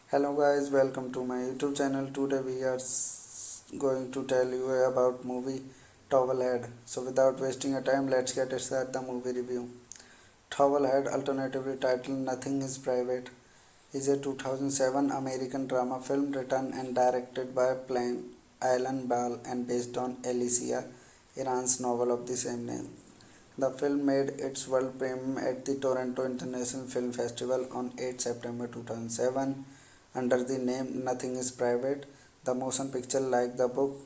Hello guys, welcome to my YouTube channel. Today we are going to tell you about movie Towelhead. So without wasting your time, let's get started the movie review. Towelhead, alternatively titled Nothing is Private, is a 2007 American drama film written and directed by Alan Ball and based on Alicia Iran's novel of the same name. The film made its world premiere at the Toronto International Film Festival on 8 September 2007 under the name Nothing is Private. The motion picture, like the book,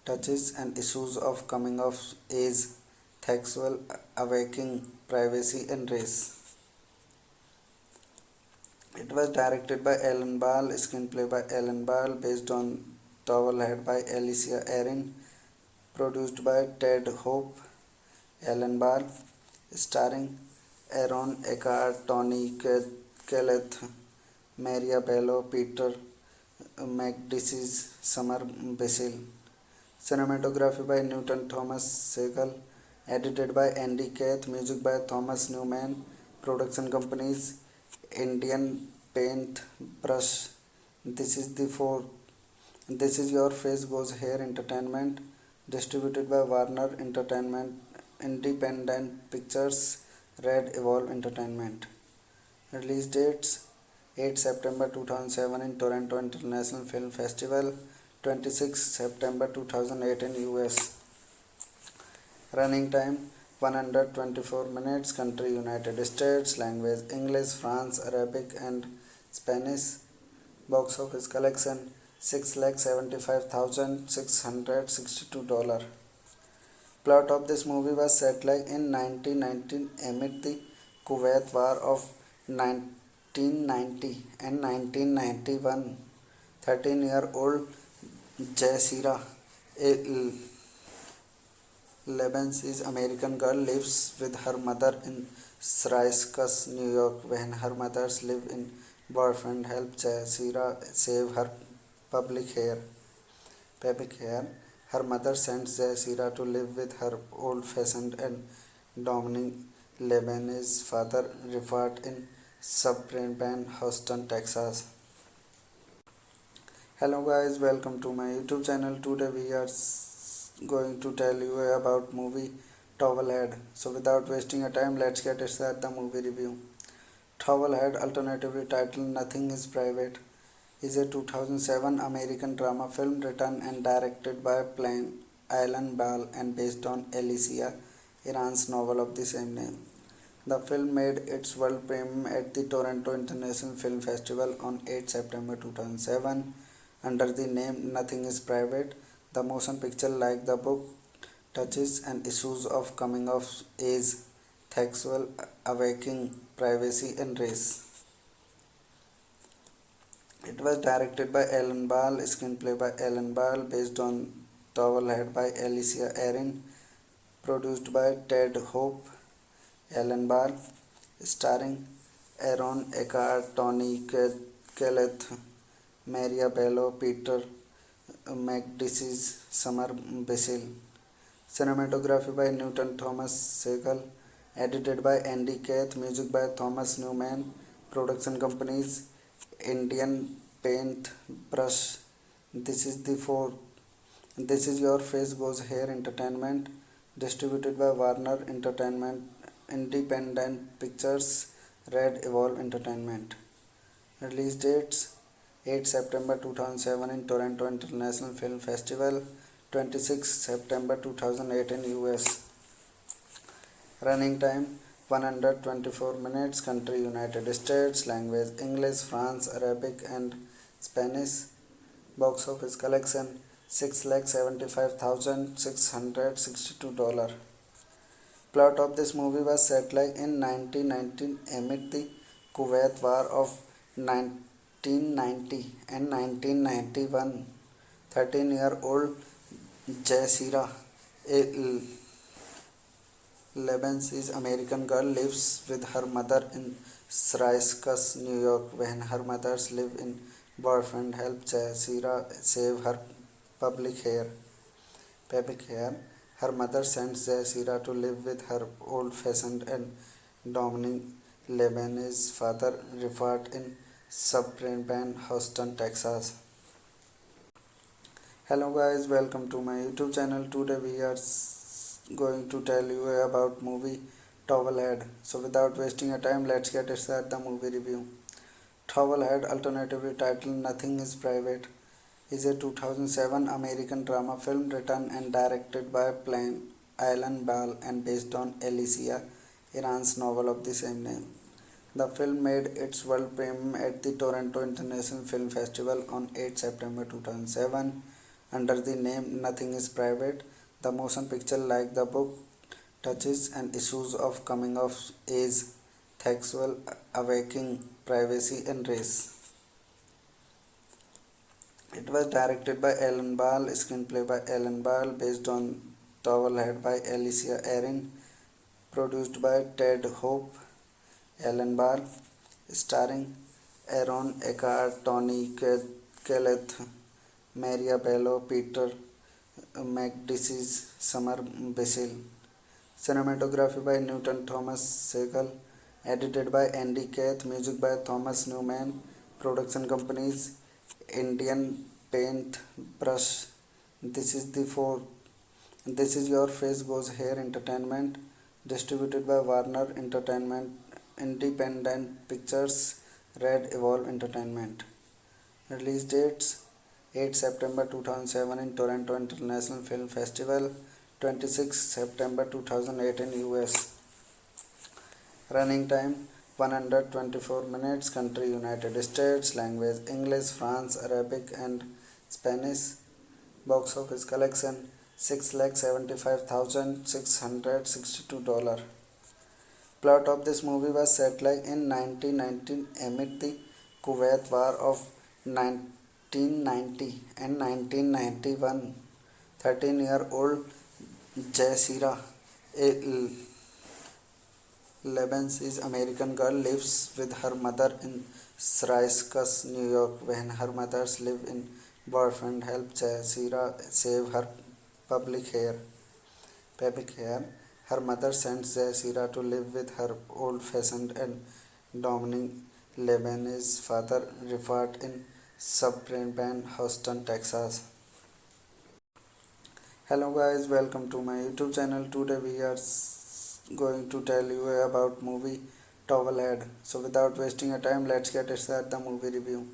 touches on issues of coming of age, sexual awakening, privacy and race. It was directed by Alan Ball, screenplay by Alan Ball, based on Towelhead by Alicia Erin, produced by Ted Hope. Alan Ball, starring Aaron Eckhart, Tony Collette, Maria Bello, Peter McDeese, Summer Basil. Cinematography by Newton Thomas Segal. Edited by Andy Kath. Music by Thomas Newman. Production companies: Indian Paint Brush, This is Your Face Goes Here Entertainment. Distributed by Warner Entertainment Independent Pictures, Red Evolve Entertainment. Release dates: 8 September 2007 in Toronto International Film Festival, 26 September 2008 in US. Running time 124 minutes. Country United States. Language English, France, Arabic and Spanish. Box office collection $675,662. Plot of this movie was set like in 1919 amid the Kuwait War of 1990 and 1991. 13-year-old Jazeera, a Lebanese American girl, lives with her mother in Syracuse, New York. When her mother's live-in boyfriend helps Jazeera save her public hair, her mother sends Jazeera to live with her old-fashioned and dominating Lebanese father, Rifat, in suburban Houston, Texas. Hello guys, welcome to my YouTube channel. Today we are going to tell you about movie Towelhead. So without wasting your time, let's get started the movie review. Towelhead, alternatively titled Nothing is Private, is a 2007 American drama film written and directed by Alan Ball and based on Alicia Iran's novel of the same name. The film made its world premiere at the Toronto International Film Festival on 8 September 2007 under the name Nothing is Private. The motion picture, like the book, touches on issues of coming of age, sexual awakening, privacy and race. It was directed by Alan Ball, screenplay by Alan Ball, based on Towelhead by Alicia Erin, produced by Ted Hope. Alan Ball, starring Aaron Eckhart, Tony Collette, Maria Bello, Peter McDeese, Summer Basil. Cinematography by Newton Thomas Segal. Edited by Andy Kath. Music by Thomas Newman. Production companies: Indian Paint Brush, This is This Is Your Face Goes Here Entertainment, distributed by Warner Entertainment Independent Pictures, Red Evolve Entertainment. Release dates: 8 September 2007 in Toronto International Film Festival, 26 September 2008 in US. Running time: 124 minutes. Country: United States. Language: English, France, Arabic and Spanish. Box office collection: $675,662. Plot of this movie was set like in 1919 amid the Kuwait War of 1990 and 1991. 13-year-old Jazeera, a Lebanese American girl, lives with her mother in Syracuse, New York. When her mother's live-in boyfriend helps Jazeera save her public hair, her mother sends Jazeera to live with her old-fashioned and dominating Lebanese father, Rifat, in suburban Houston, Texas. Hello guys, welcome to my YouTube channel. Today we are going to tell you about movie Towelhead. So without wasting your time, let's get started the movie review. Towelhead, alternatively titled Nothing is Private, is a 2007 American drama film written and directed by Alan Ball and based on Alicia Iran's novel of the same name. The film made its world premiere at the Toronto International Film Festival on 8 September 2007 under the name Nothing is Private. The motion picture, like the book, touches on issues of coming of age, sexual awakening, privacy, and race. It was directed by Alan Ball, screenplay by Alan Ball, based on Towelhead by Alicia Erin, produced by Ted Hope. Alan Ball, starring Aaron Eckhart, Tony Kelleth, Maria Bello, Peter McDeese, Summer Basil. Cinematography by Newton Thomas Segal. Edited by Andy Kath. Music by Thomas Newman. Production companies: Indian Paint Brush. This is Your Face Goes Here Entertainment. Distributed by Warner Entertainment Independent Pictures, Red Evolve Entertainment. Release dates: 8 September 2007 in Toronto International Film Festival, 26 September 2008 in US. Running time: 124 minutes. Country: United States. Language: English, France, Arabic and Spanish. Box office collection: $675,662. Plot of this movie was set like in 1919 amid the Kuwait War of 1990 and 1991. 13-year-old Jazeera, a Lebanese American girl, lives with her mother in Syracuse, New York. When her mother's live-in boyfriend helps Jazeera save her public hair, her mother sends Jazeera to live with her old-fashioned and dominating Lebanese father, Rifat, in suburban Houston, Texas. Hello guys, welcome to my YouTube channel. Today we are going to tell you about movie Towelhead. So without wasting your time, let's get started the movie review.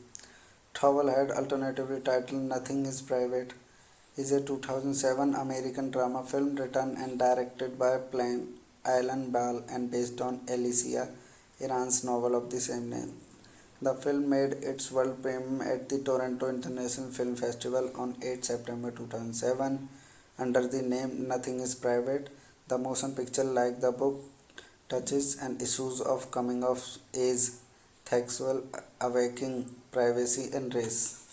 Towelhead, alternatively titled Nothing is Private, is a 2007 American drama film written and directed by Alan Ball and based on Alicia Iran's novel of the same name. The film made its world premiere at the Toronto International Film Festival on 8 September 2007 under the name Nothing is Private. The motion picture, like the book, touches on issues of coming of age, sexual awakening, privacy and race.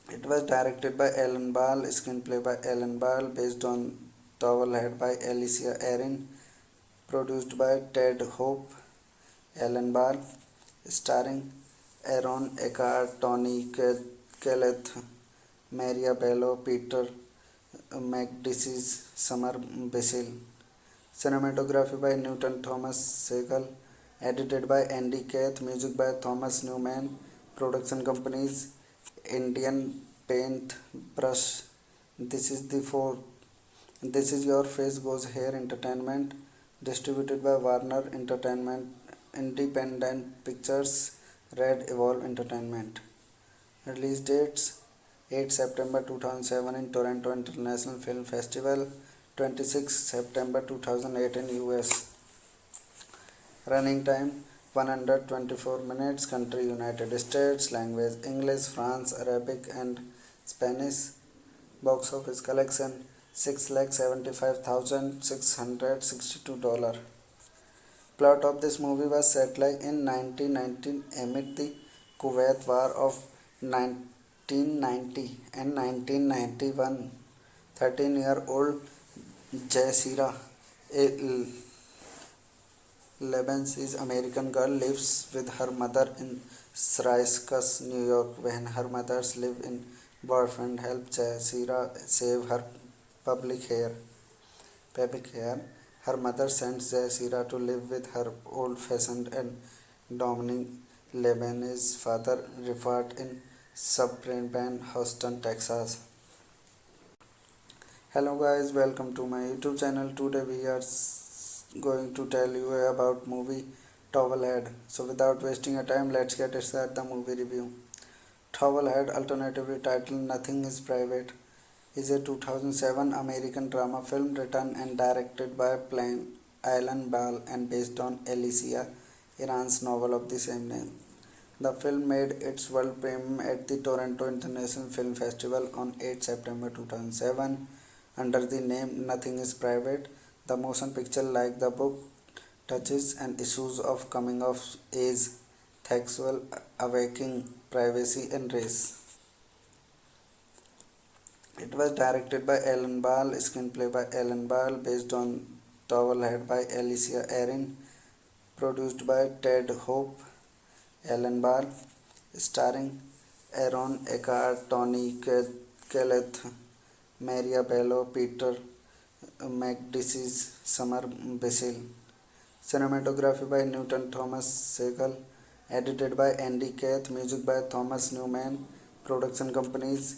It was directed by Alan Ball, screenplay by Alan Ball, based on Towelhead by Alicia Erin, produced by Ted Hope. Alan Ball, starring Aaron Eckhart, Tony Kelleth, Maria Bello, Peter McDeese, Summer Basil. Cinematography by Newton Thomas Segal. Edited by Andy Kath. Music by Thomas Newman. Production companies: Indian paint brush. This is the four. This is Your Face Goes Here Entertainment, distributed by Warner Entertainment, Independent Pictures, Red Evolve Entertainment. Release dates: 8 September 2007 in Toronto International Film Festival, 26 September 2008 in US. Running time: 124 minutes. Country: United States. Language: English, France, Arabic and Spanish. Box office collection: $675,662. Plot of this movie was set like in 1919 amid the Kuwait War of 1990 and 1991. 13-year-old Jazeera, a Lebanese American girl, lives with her mother in Syracuse, New York. When her mother's live-in boyfriend helps Jazeera save her public hair, her mother sends Jazeera to live with her old-fashioned and dominating Lebanese father, Rifat, in suburban Houston, Texas. Hello guys, welcome to my YouTube channel. Today we are going to tell you about movie Towelhead. So without wasting your time, let's get started the movie review. Towelhead, alternatively titled Nothing is Private, is a 2007 American drama film written and directed by Alan Ball and based on Alicia Iran's novel of the same name. The film made its world premiere at the Toronto International Film Festival on 8 September 2007 under the name Nothing is Private. The motion picture, like the book, touches on issues of coming of age, sexual awakening, privacy and race. It was directed by Alan Ball, screenplay by Alan Ball, based on Towelhead by Alicia Erin, produced by Ted Hope. Alan Ball, starring Aaron Eckhart, Tony Kelleth, Maria Bello, Peter McDisease, Summer Basil. Cinematography by Newton Thomas Segal. Edited by Andy Kath. Music by Thomas Newman. Production companies: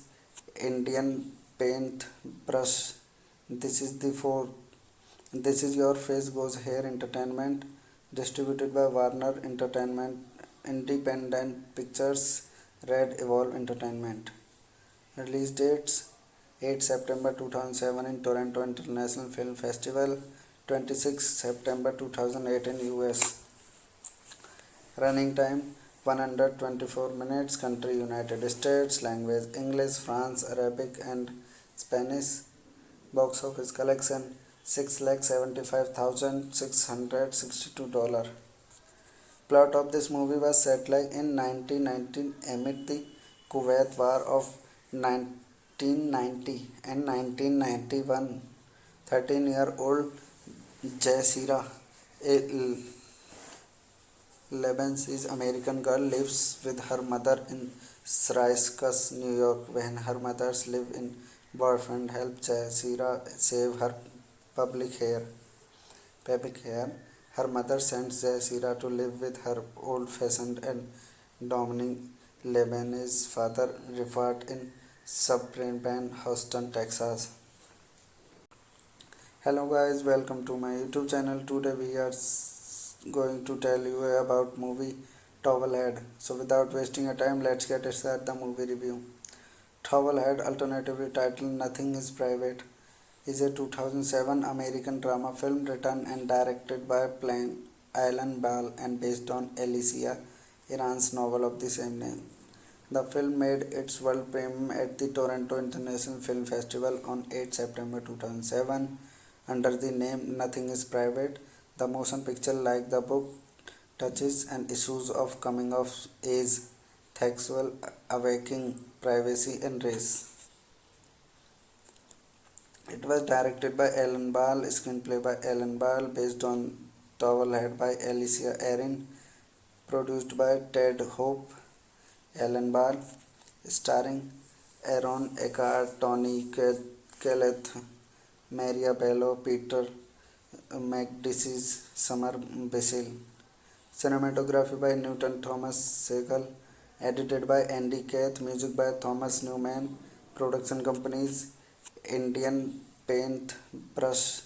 Indian Paint Brush. This is Your Face Goes Here Entertainment, distributed by Warner Entertainment, Independent Pictures, Red Evolve Entertainment. Release dates: 8 September 2007 in Toronto International Film Festival, 26 September 2008 in US. Running time: 124 minutes. Country: United States. Language: English, France, Arabic and Spanish. Box office collection: $675,662. Plot of this movie was set like in 1919 amid the Kuwait War of 1990 and 1991. 13-year-old Jazeera, a Lebanese American girl, lives with her mother in Syracuse, New York. When her mother's live-in boyfriend helps Jazeera save her public hair, her mother sends Jazeera to live with her old-fashioned and dominating Lebanese father, Rifat, in suburban Houston, Texas. Hello guys, welcome to my YouTube channel. Today we are going to tell you about movie Towelhead. So without wasting your time, let's get started the movie review. Towelhead, alternatively titled Nothing is Private, is a 2007 American drama film written and directed by Alan Ball and based on Alicia Iran's novel of the same name. The film made its world premiere at the Toronto International Film Festival on 8 September 2007 under the name Nothing is Private. The motion picture, like the book, touches on issues of coming of age, sexual awakening, privacy and race. It was directed by Alan Ball, screenplay by Alan Ball, based on Towelhead by Alicia Erin, produced by Ted Hope. Alan Ball, starring Aaron Eckhart, Tony Kelleth, Maria Bello, Peter McDisease, Summer Basil. Cinematography by Newton Thomas Segal. edited by Andy Kath, music by Thomas Newman, production companies Indian Paint Brush.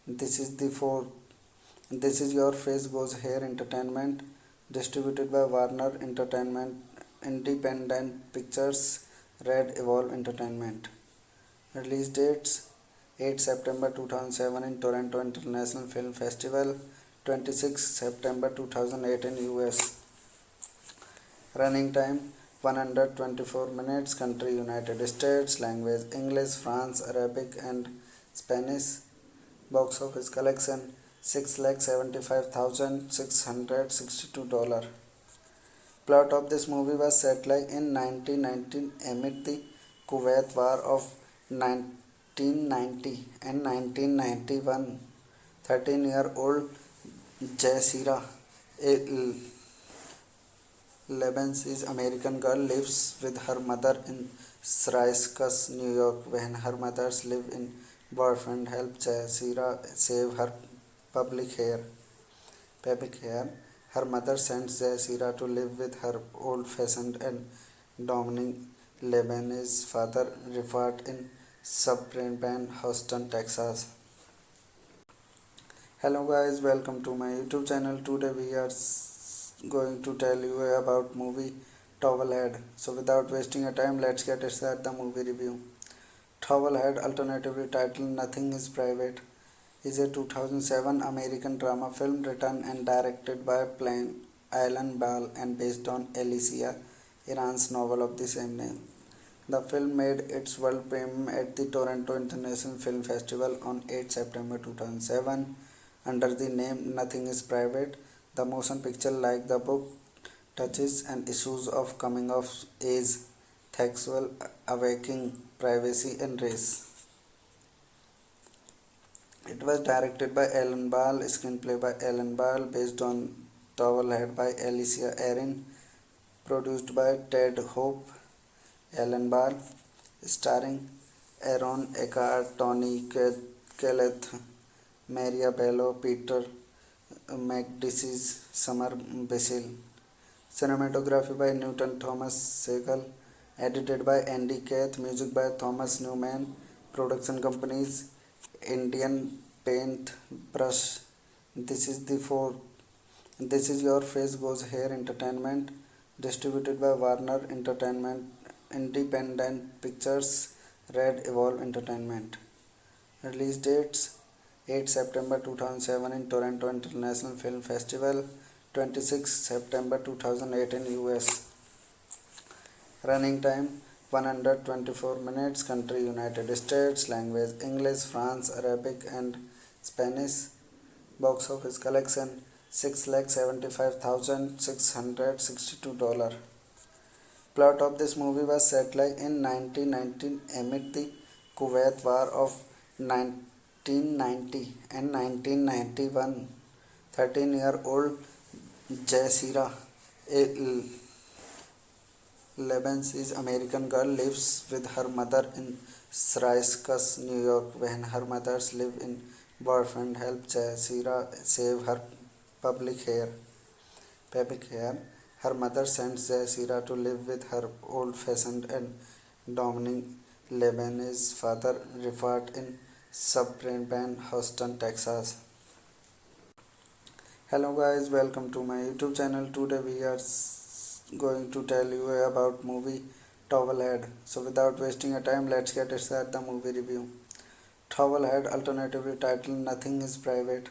This is the four. This is Your Face Goes Here Entertainment, distributed by Warner Entertainment, Independent Pictures, Red Evolve Entertainment. Release dates: 8 September 2007 in Toronto International Film Festival, 26 September 2008 in US. Running time: 124 minutes. Country: United States. Language: English, France, Arabic and Spanish. Box office collection: $675,662. Plot of this movie was set like in 1919 amid the Kuwait War of 1990 and 1991. 13-year-old Jazeera, a Lebanese American girl, lives with her mother in Syracuse, New York. When her mother's live-in boyfriend helps Jazeera save her public hair, her mother sends Jazeera to live with her old-fashioned and dominating Lebanese father, Rifat, in suburban Houston, Texas. Hello guys, welcome to my YouTube channel. Today we are going to tell you about movie Towelhead. So without wasting your time, let's get started the movie review. Towelhead, alternatively titled Nothing is Private, is a 2007 American drama film written and directed by Alan Ball and based on Alicia Iran's novel of the same name. The film made its world premiere at the Toronto International Film Festival on 8 September 2007 under the name Nothing is Private. The motion picture, like the book, touches on issues of coming of age, sexual awakening, privacy and race. It was directed by Alan Ball, screenplay by Alan Ball, based on Towelhead by Alicia Erin, produced by Ted Hope. Alan Ball, starring Aaron Eckhart, Tony Collette, Maria Bello, Peter McDisease, Summer Basil. Cinematography by Newton Thomas Segal, edited by Andy Kath, music by Thomas Newman, production companies Indian Paint Brush. This is Your Face Goes Here Entertainment, distributed by Warner Entertainment, Independent Pictures, Red Evolve Entertainment. Release dates: 8 September 2007 in Toronto International Film Festival, 26 September 2008 in US. Running time: 124 minutes. Country: United States. Language: English, France, Arabic and Spanish. Box office collection: $675,662. Plot of this movie was set like in 1919 amid the Kuwait War of 1990 and 1991. 13-year-old Jazeera, a Lebanese American girl, lives with her mother in Syracuse, New York. When her mother's live-in boyfriend helps Jazeera save her public hair, her mother sends Jazeera to live with her old-fashioned and dominating Lebanese father, Rifat, in suburban Houston, Texas. Hello guys, welcome to my YouTube channel. Today we are going to tell you about movie Towelhead. So without wasting your time, let's get started the movie review. Towelhead, alternatively titled Nothing is Private,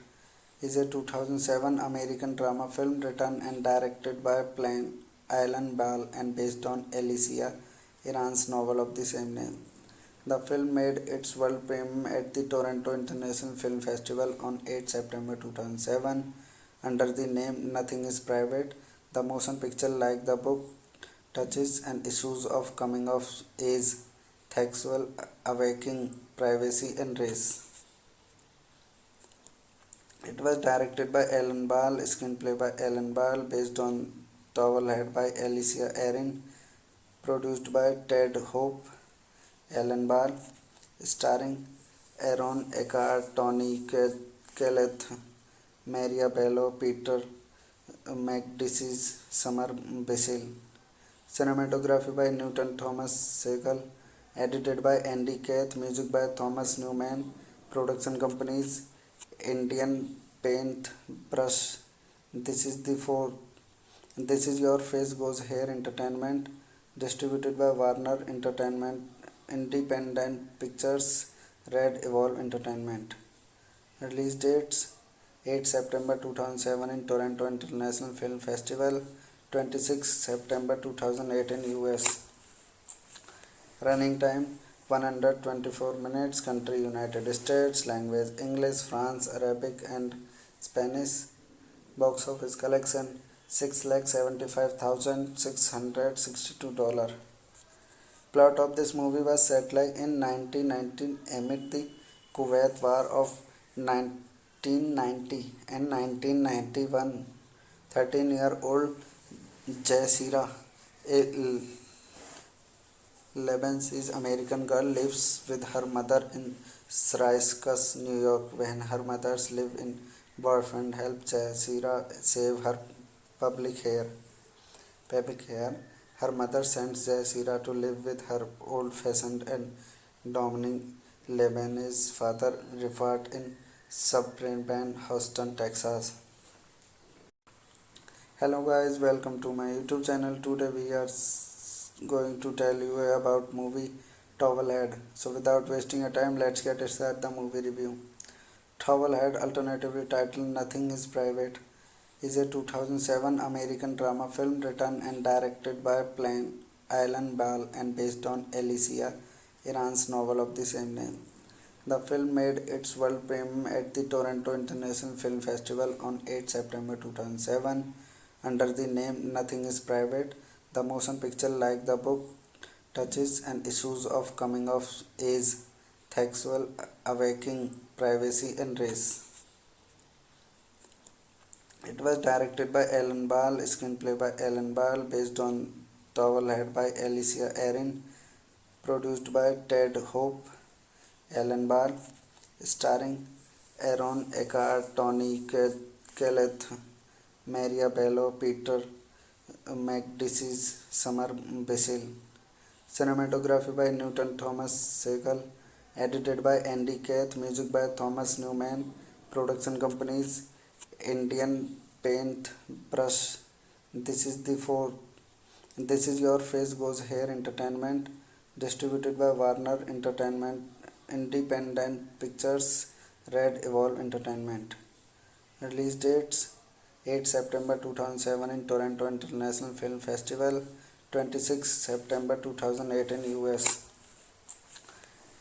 is a 2007 American drama film written and directed by Alan Ball and based on Alicia Iran's novel of the same name. The film made its world premiere at the Toronto International Film Festival on 8 September 2007 under the name Nothing is Private. The motion picture, like the book, touches on issues of coming of age, sexual awakening, privacy and race. It was directed by Alan Ball, screenplay by Alan Ball, based on Towelhead by Alicia Erin, produced by Ted Hope. Alan Ball, starring Aaron Eckhart, Tony Collette, Maria Bello, Peter McDisease, Summer Basil. Cinematography by Newton Thomas Segal. Edited by Andy Kath. Music by Thomas Newman. Production companies Indian Paint Brush. This is the four. This is Your Face Goes Here Entertainment. Distributed by Warner Entertainment Independent Pictures. Red Evolve Entertainment. Release dates 8 September 2007 in Toronto International Film Festival, 26 September 2008 in US. Running time 124 minutes. Country United States. Language English, France, Arabic and Spanish. Box office collection $675,662. Plot of this movie was set like in 1919 amid the Kuwait War of 1990 and 1991. 13-year-old Jazeera, a Lebanese American girl, lives with her mother in Syracuse, New York. When her mother's live-in boyfriend helps Jazeera save her public hair, her mother sends Jazeera to live with her old-fashioned and dominating Lebanese father, Rifat, in suburban Houston, Texas. Hello guys, welcome to my YouTube channel. Today we are going to tell you about movie Towelhead. So without wasting your time, let's get started the movie review. Towelhead, alternatively titled Nothing is Private, is a 2007 American drama film written and directed by Alan Ball and based on Alicia Iran's novel of the same name. The film made its world premiere at the Toronto International Film Festival on 8 September 2007 under the name Nothing is Private. The motion picture, like the book, touches on issues of coming of age, sexual awakening, privacy and race. It was directed by Alan Ball, screenplay by Alan Ball, based on Towelhead by Alicia Erin, produced by Ted Hope. Alan Ball, starring Aaron Eckhart, Tony Kelleth, Maria Bello, Peter McDisease, Summer Basil. Cinematography by Newton Thomas Segal. Edited by Andy Kath. Music by Thomas Newman. Production companies Indian Paint Brush. This is Your Face Goes Here Entertainment. Distributed by Warner Entertainment Independent Pictures. Red Evolve Entertainment. Release dates 8 September 2007 in Toronto International Film Festival, 26 September 2008 in US.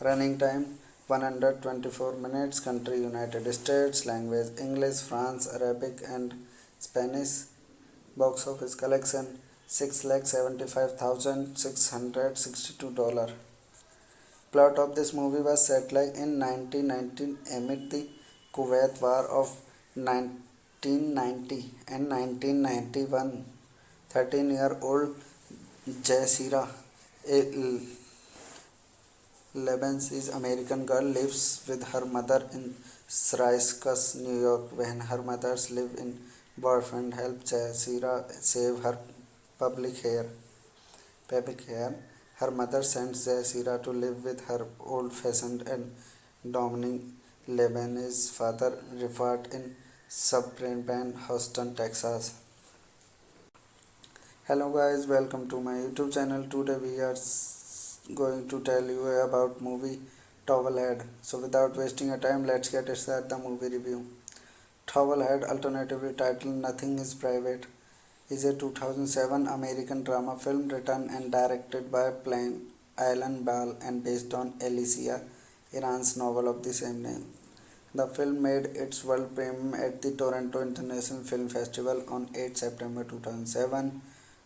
Running time 124 minutes. Country United States. Language English, France, Arabic and Spanish. Box office collection $675,662. Plot of this movie was set like in 1919 amid the Kuwait War of 1990 and 1991. 13-year-old Jazeera, a Lebanese American girl, lives with her mother in Syracuse, New York. When her mother's live-in boyfriend helps Jazeera save her public hair, her mother sends Jazeera to live with her old-fashioned and dominating Lebanese father, Rifat, in suburban Houston, Texas. Hello guys, welcome to my YouTube channel. Today we are going to tell you about movie Towelhead. So without wasting your time, let's get started the movie review. Towelhead, alternatively titled Nothing is Private, is a 2007 American drama film written and directed by Alan Ball and based on Alicia Iran's novel of the same name. The film made its world premiere at the Toronto International Film Festival on 8 September 2007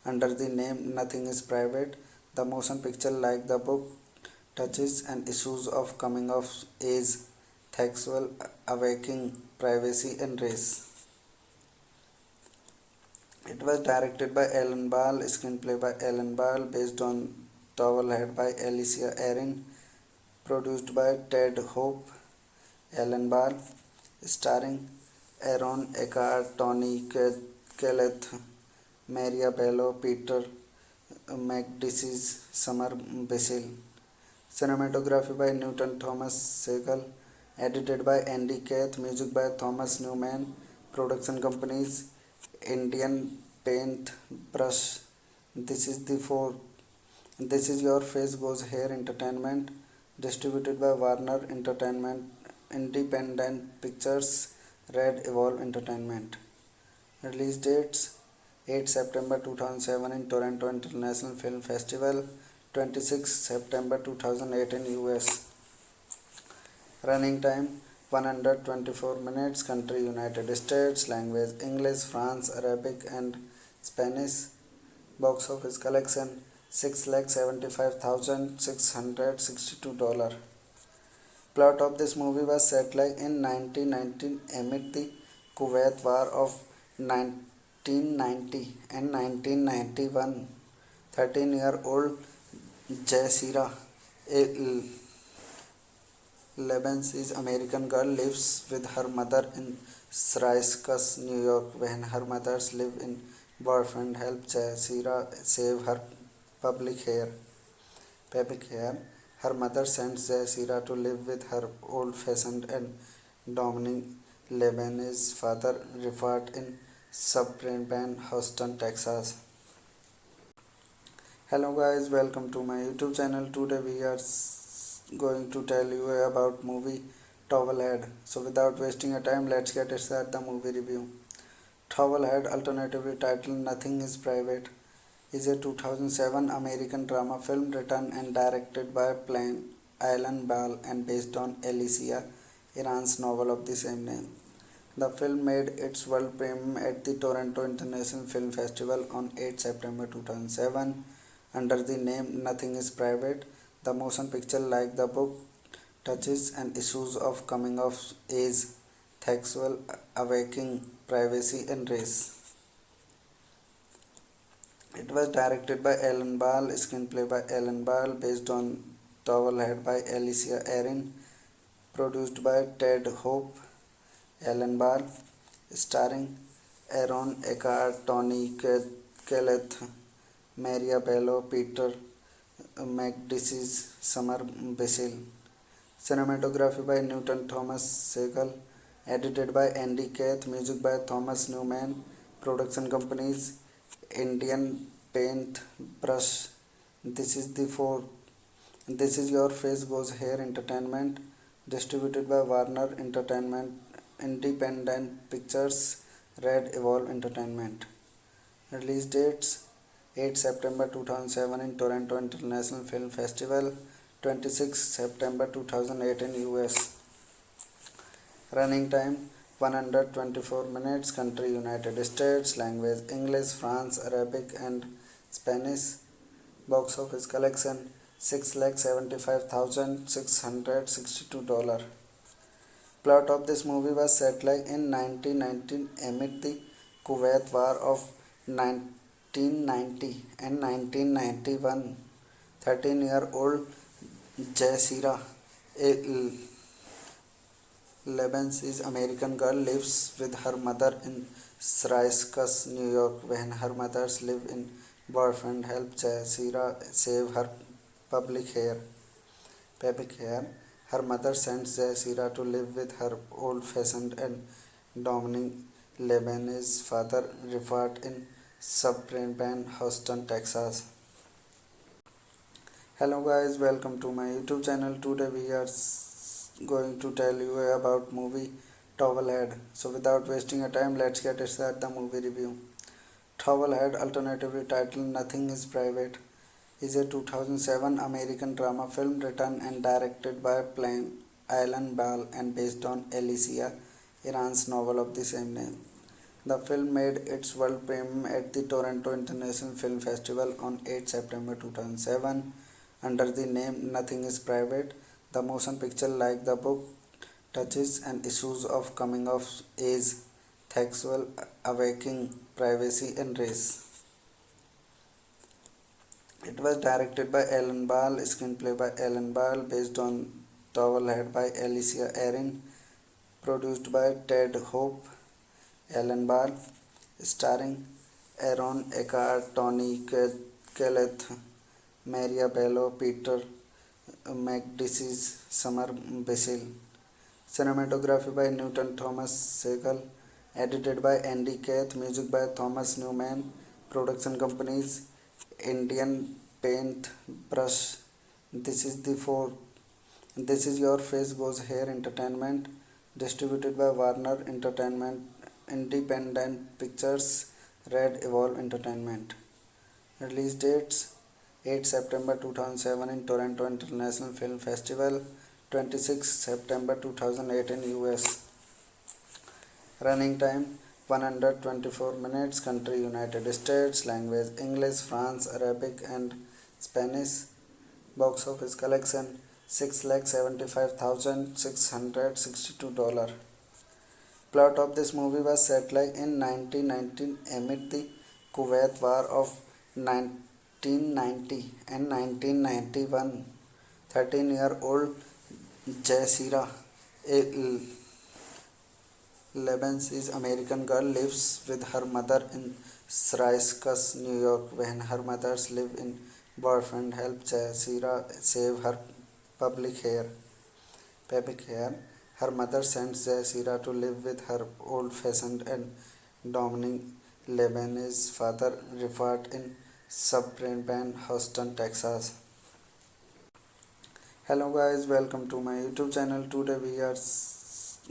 under the name Nothing is Private. The motion picture, like the book, touches on issues of coming of age, sexual awakening, privacy and race. It was directed by Alan Ball, screenplay by Alan Ball, based on Towelhead by Alicia Erin, produced by Ted Hope. Alan Ball, starring Aaron Eckhart, Tony Kelleth, Maria Bello, Peter McDisease, Summer Basil. Cinematography by Newton Thomas Segal. Edited by Andy Kath. Music by Thomas Newman. Production companies Indian Paint Brush. This is the four. This is Your Face Goes Here Entertainment. Distributed by Warner Entertainment Independent Pictures. Red Evolve Entertainment. Release dates 8 September 2007 in Toronto International Film Festival, 26 September 2008 in US. Running time 124 minutes. Country United States. Language English, France, Arabic and Spanish. Box office collection $675,662. Plot of this movie was set like in 1919 amid the Kuwait War of 1990 and 1991. 13-year-old Jazeera, a Lebanese American girl, lives with her mother in Syracuse, New York. When her mother's live-in boyfriend helps Jazeera save her public hair, her mother sends Jazeera to live with her old-fashioned and dominating Lebanese father, Rifat, in suburban Houston, Texas. Hello guys, welcome to my YouTube channel. Today we are going to tell you about movie Towelhead. So without wasting your time, let's get started the movie review. Towelhead, alternatively titled Nothing is Private, is a 2007 American drama film written and directed by Alan Ball and based on Alicia Iran's novel of the same name. The film made its world premiere at the Toronto International Film Festival on 8 September 2007 under the name Nothing is Private. The motion picture, like the book, touches on issues of coming of age, sexual awakening, privacy and race. It was directed by Alan Ball, screenplay by Alan Ball, based on Towelhead by Alicia Erin, produced by Ted Hope. Alan Ball, starring Aaron Eckhart, Tony Collette, Maria Bello, Peter McDisease, Summer Basil. Cinematography by Newton Thomas Segal. Edited by Andy Kath. Music by Thomas Newman. Production companies Indian Paint Brush. This is Your Face Goes Here Entertainment. Distributed by Warner Entertainment Independent Pictures. Red Evolve Entertainment. Release dates 8 September 2007 in Toronto International Film Festival, 26 September 2008 in US. Running time 124 minutes. Country United States. Language English, France, Arabic and Spanish. Box office collection $675,662. Plot of this movie was set like in 1919 amid the Kuwait War of 1990 and 1991. 13-year-old Jazeera, a Lebanese American girl, lives with her mother in Syracuse, New York. When her mother's live-in boyfriend helps Jazeera save her public hair, her mother sends Jazeera to live with her old-fashioned and dominating Lebanese father, Rifat, in suburban Houston, Texas. Hello guys, welcome to my YouTube channel. Today we are going to tell you about movie Towelhead. So without wasting your time, let's get started the movie review. Towelhead, alternatively titled Nothing is Private, is a 2007 American drama film written and directed by Alan Ball and based on Alicia Iran's novel of the same name. The film made its world premiere at the Toronto International Film Festival on 8 September 2007 under the name Nothing is Private. The motion picture, like the book, touches on issues of coming of age, sexual awakening, privacy and race. It was directed by Alan Ball, screenplay by Alan Ball, based on Towelhead by Alicia Erin, produced by Ted Hope. Alan Ball, starring Aaron Eckhart, Tony Keleth, Maria Bello, Peter McDisease, Summer Basil. Cinematography by Newton Thomas Segal. Edited by Andy Kath. Music by Thomas Newman. Production companies Indian Paint Brush. This is the four. This is Your Face Goes Here Entertainment. Distributed by Warner Entertainment Independent Pictures. Red Evolve Entertainment. Release dates 8 September 2007 in Toronto International Film Festival, 26 September 2008 in US. Running time 124 minutes. Country United States. Language English, France, Arabic and Spanish. Box office collection $675,662. Plot of this movie was set like in 1919 amid the Kuwait War of 1990 and 1991. 13-year-old Jazeera, a Lebanese American girl, lives with her mother in Syracuse, New York. When her mother's live-in boyfriend helps Jazeera save her public hair, her mother sends Jazeera to live with her old-fashioned and dominating Lebanese father, Rifat, in suburban Houston, Texas. Hello guys, welcome to my YouTube channel. Today we are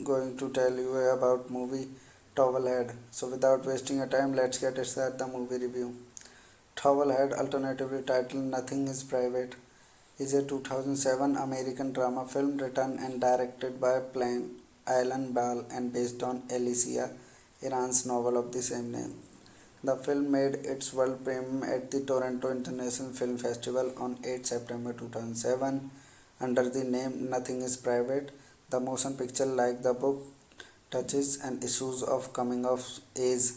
going to tell you about movie Towelhead. So without wasting your time, let's get started the movie review. Towelhead, alternatively titled Nothing is Private, is a 2007 American drama film written and directed by Alan Ball and based on Alicia Iran's novel of the same name. The film made its world premiere at the Toronto International Film Festival on 8 September 2007 under the name Nothing is Private. The motion picture, like the book, touches on issues of coming of age,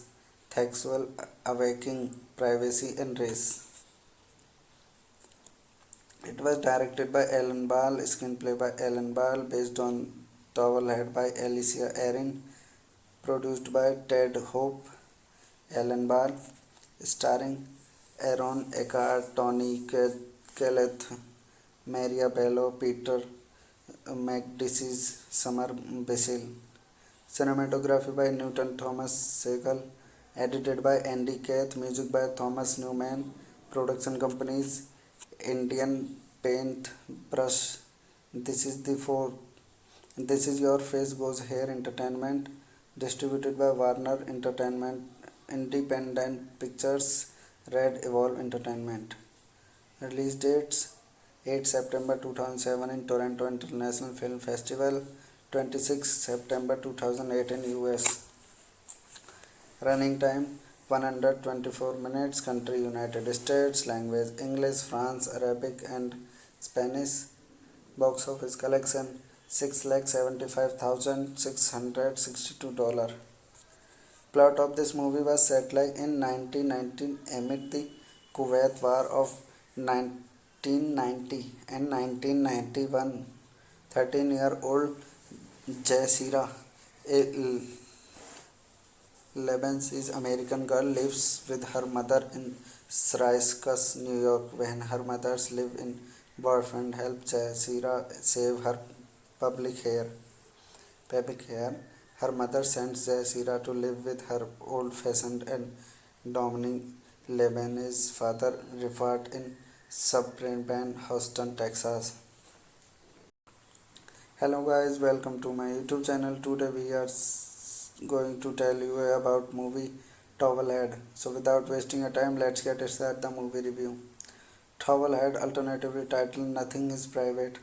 sexual awakening, privacy and race. It was directed by Alan Ball, screenplay by Alan Ball, based on Towelhead by Alicia Erin, produced by Ted Hope. Alan Ball, starring Aaron Eckhart, Tony Kelleth, Maria Bello, Peter McDisease, Summer Basil. Cinematography by Newton Thomas Segal. Edited by Andy Kath. Music by Thomas Newman. Production companies Indian Paint Brush. This is the four. This is Your Face Goes Here Entertainment. Distributed by Warner Entertainment Independent Pictures. Red Evolve Entertainment. Release dates 8 September 2007 in Toronto International Film Festival, 26 September 2008 in US. Running time 124 minutes. Country United States. Language English, France, Arabic and Spanish. Box office collection $675,662. Plot of this movie was set like in 1919 amid the Kuwait War of 1990 and 1991. 13-year-old Jazeera, a Lebanese American girl, lives with her mother in Syracuse, New York. When her mother's live-in boyfriend helps Jazeera save her public hair, her mother sends Jazeera to live with her old-fashioned and dominating Lebanese father, Rifat, in suburban Houston, Texas. Hello guys, welcome to my YouTube channel. Today we are going to tell you about movie Towelhead. So without wasting your time, let's get started the movie review. Towelhead, alternatively titled Nothing is Private,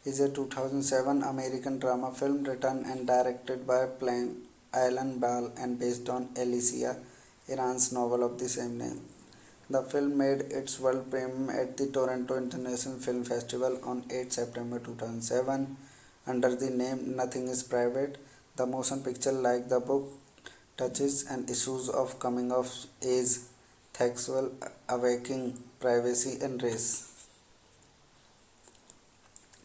is a 2007 American drama film written and directed by Alan Ball and based on Alicia Iran's novel of the same name. The film made its world premiere at the Toronto International Film Festival on 8 September 2007 under the name Nothing is Private. The motion picture, like the book, touches on issues of coming of age, sexual awakening, privacy and race.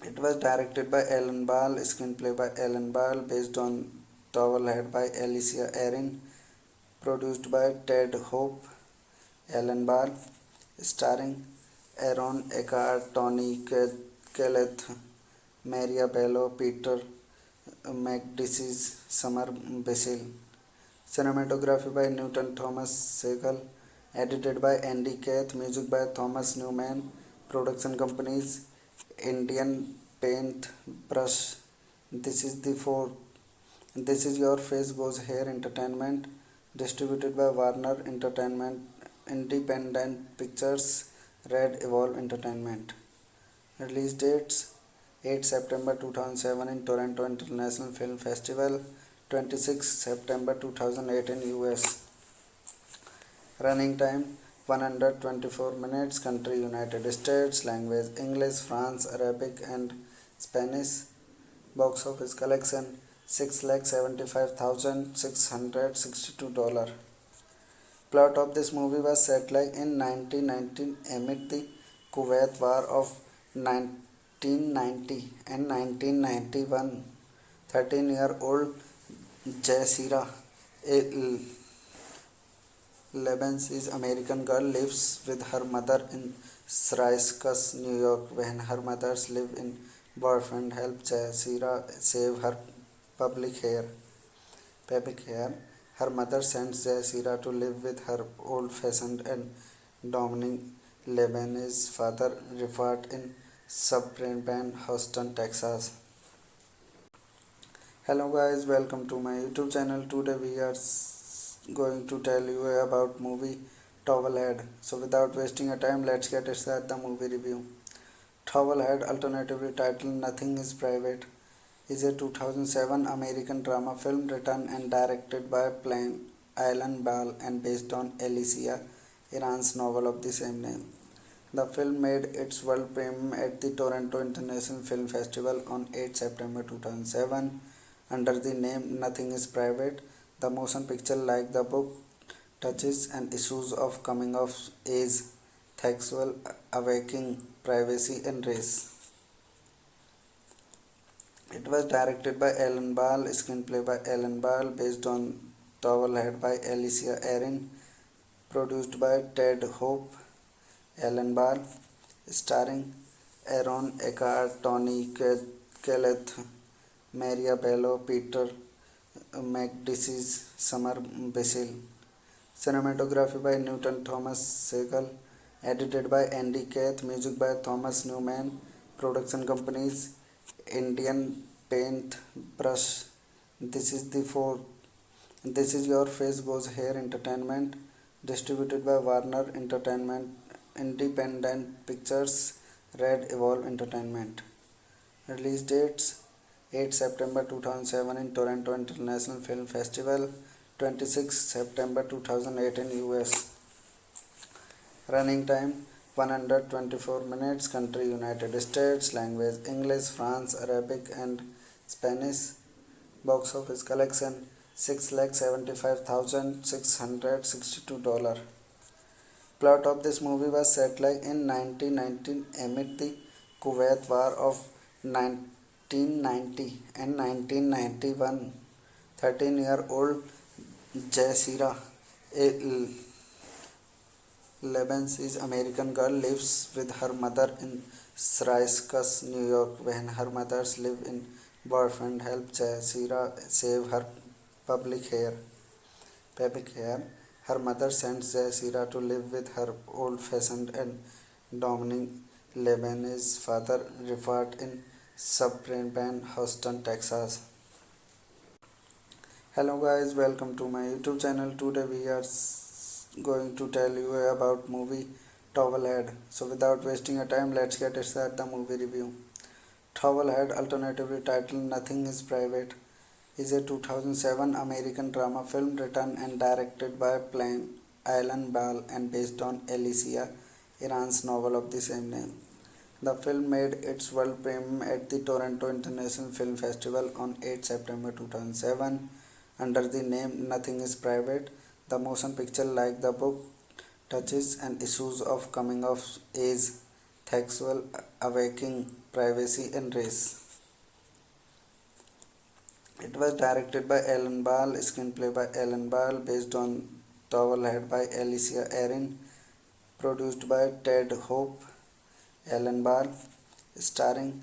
It was directed by Alan Ball, screenplay by Alan Ball, based on Towelhead by Alicia Erin, produced by Ted Hope. Alan Ball, starring Aaron Eckhart, Tony Collette, Maria Bello, Peter McDisease, Summer Basil. Cinematography by Newton Thomas Segal. Edited by Andy Kath. Music by Thomas Newman. Production companies Indian Paint Brush. This is the four. This is Your Face Goes Here Entertainment. Distributed by Warner Entertainment Independent Pictures. Red Evolve Entertainment. Release dates 8 September 2007 in Toronto International Film Festival, 26 September 2008 in US. Running time 124 minutes. Country United States. Language English, France, Arabic and Spanish. Box office collection $675,662. Plot of this movie was set like in 1919 amid the Kuwait War of 1990 and 1991. 13-year-old Jazeera, a Lebanese American girl, lives with her mother in Syracuse, New York. When her mother's live-in boyfriend helps Jazeera save her public hair, her mother sends Jazeera to live with her old-fashioned and dominating Lebanese father, Rifat, in suburban Houston, Texas. Hello guys, welcome to my YouTube channel. Today we are going to tell you about movie Towelhead. So without wasting your time, let's get started the movie review. Towelhead, alternatively titled Nothing is Private, is a 2007 American drama film written and directed by Alan Ball and based on Alicia Iran's novel of the same name. The film made its world premiere at the Toronto International Film Festival on 8 September 2007 under the name Nothing is Private. The motion picture, like the book, touches on issues of coming of age, sexual awakening, privacy and race. It was directed by Alan Ball, screenplay by Alan Ball, based on Towelhead by Alicia Erin, produced by Ted Hope. Alan Ball, starring Aaron Eckhart, Tony Collette, Maria Bello, Peter McDisease, Summer Basil. Cinematography by Newton Thomas Segal. Edited by Andy Kath. Music by Thomas Newman. Production companies Indian Paint Brush. This is Your Face Goes Here Entertainment. Distributed by Warner Entertainment Independent Pictures. Red Evolve Entertainment. Release dates 8 September 2007 in Toronto International Film Festival, 26 September 2008 in US. Running time 124 minutes. Country United States. Language English, France, Arabic and Spanish. Box office collection $675,662. Plot of this movie was set like in 1919 amid the Kuwait War of 1990 and 1991. 13-year-old Jazeera, a Lebanese American girl, lives with her mother in Syracuse, New York. When her mother's live-in boyfriend helps Jazeera save her public hair, her mother sends Jazeera to live with her old-fashioned and dominating Lebanese father, Rifat, in suburban Houston, Texas. Hello guys, welcome to my YouTube channel. Today we are going to tell you about movie Towelhead. So without wasting your time, let's get started the movie review. Towelhead, alternatively titled Nothing is Private, is a 2007 American drama film written and directed by Alan Ball and based on Alicia Iran's novel of the same name. The film made its world premiere at the Toronto International Film Festival on 8 September 2007 under the name Nothing is Private. The motion picture, like the book, touches on issues of coming of age, sexual awakening, privacy and race. It was directed by Alan Ball, screenplay by Alan Ball, based on Towelhead by Alicia Erin, produced by Ted Hope, Alan Ball, starring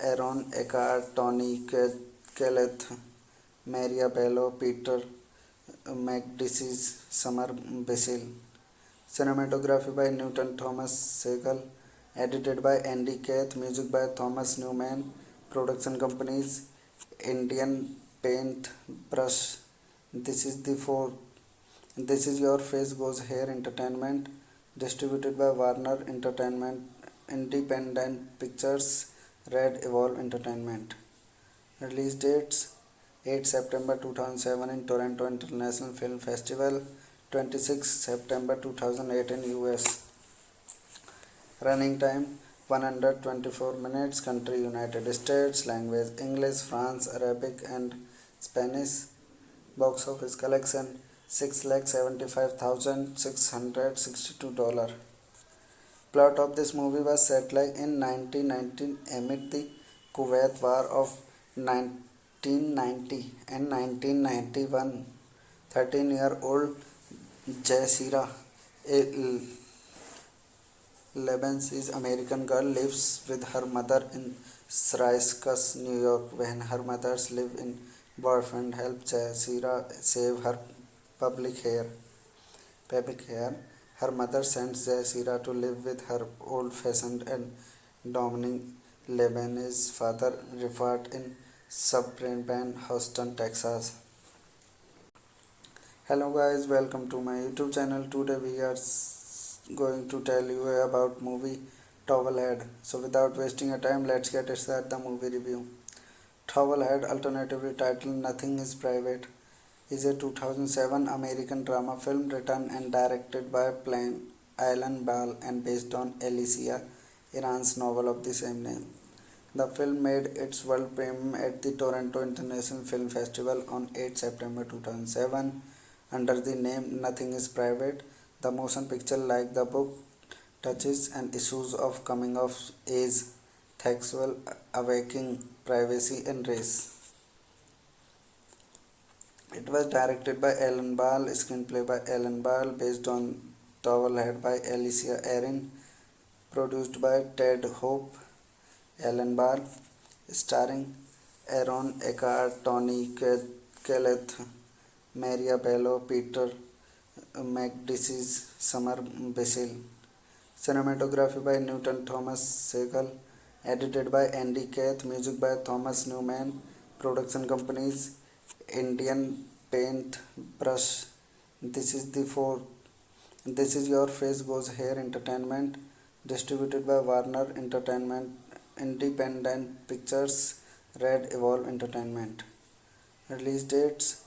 Aaron Eckhart, Tony Kelleth, Maria Bello, Peter McDisease, Summer Basil. Cinematography by Newton Thomas Segal, edited by Andy Kath, music by Thomas Newman, production companies Indian Paint Brush. This is the fourth. This is Your Face Goes Here Entertainment, distributed by Warner Entertainment, Independent Pictures, Red Evolve Entertainment. Release dates 8 September 2007 in Toronto International Film Festival, 26 September 2008 in US. Running time 124 minutes. Country United States. Language English, France, Arabic and Spanish. Box office collection $675,662. Plot of this movie was set like in 1919 amid the Kuwait War of 1990 and 1991. 13-year-old Jazeera, a Lebanese American girl, lives with her mother in Syracuse, New York. When her mother's live-in boyfriend helps Jazeera save her public hair, her mother sends Jazeera to live with her old-fashioned and dominating Lebanese father, Rifat, in suburban Houston, Texas. Hello guys, welcome to my YouTube channel. Today we are going to tell you about movie Towelhead. So without wasting your time, let's get started the movie review. Towelhead, alternatively titled Nothing is Private, is a 2007 American drama film written and directed by Alan Ball and based on Alicia Iran's novel of the same name. The film made its world premiere at the Toronto International Film Festival on 8 September 2007 under the name Nothing is Private. The motion picture, like the book, touches on issues of coming of age, sexual awakening, privacy and race. It was directed by Alan Ball, screenplay by Alan Ball, based on Towelhead by Alicia Erin, produced by Ted Hope, Alan Ball, starring Aaron Eckhart, Tony Kelleth, Maria Bello, Peter McDisease, Summer Basil. Cinematography by Newton Thomas Segal, edited by Andy Kath, music by Thomas Newman, production companies Indian Paint Brush. This is the fourth. This is Your Face Goes Here Entertainment, distributed by Warner Entertainment, Independent Pictures, Red Evolve Entertainment. Release dates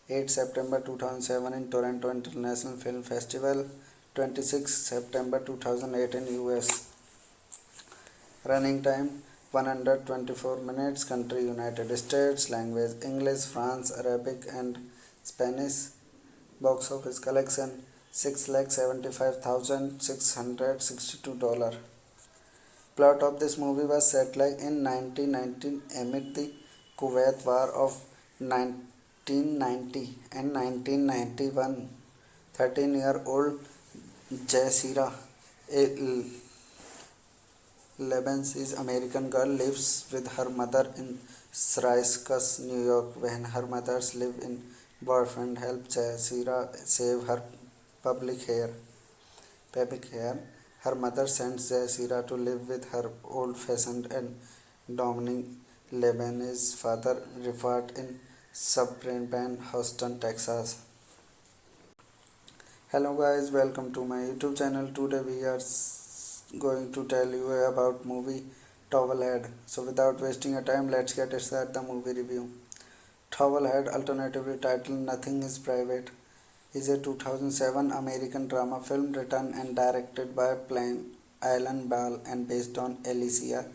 8 September 2007 in Toronto International Film Festival, 26 September 2008 in US. Running time 124 minutes. Country United States. Language English, France, Arabic and Spanish. Box office collection $675,662. Plot of this movie was set like in 1919 amid the Kuwait War of 1990 and 1991. 13-year-old Jazeera, a Lebanese American girl, lives with her mother in Syracuse, New York. When her mother's live-in boyfriend helps Jazeera save her public hair, her mother sends Jazeera to live with her old-fashioned and dominating Lebanese father, Rifat, in suburban Houston, Texas. Hello guys, welcome to my YouTube channel. Today we are going to tell you about movie Towelhead. So without wasting your time, let's get started the movie review. Towelhead, alternatively titled Nothing is Private, is a 2007 American drama film written and directed by Alan Ball and based on Alicia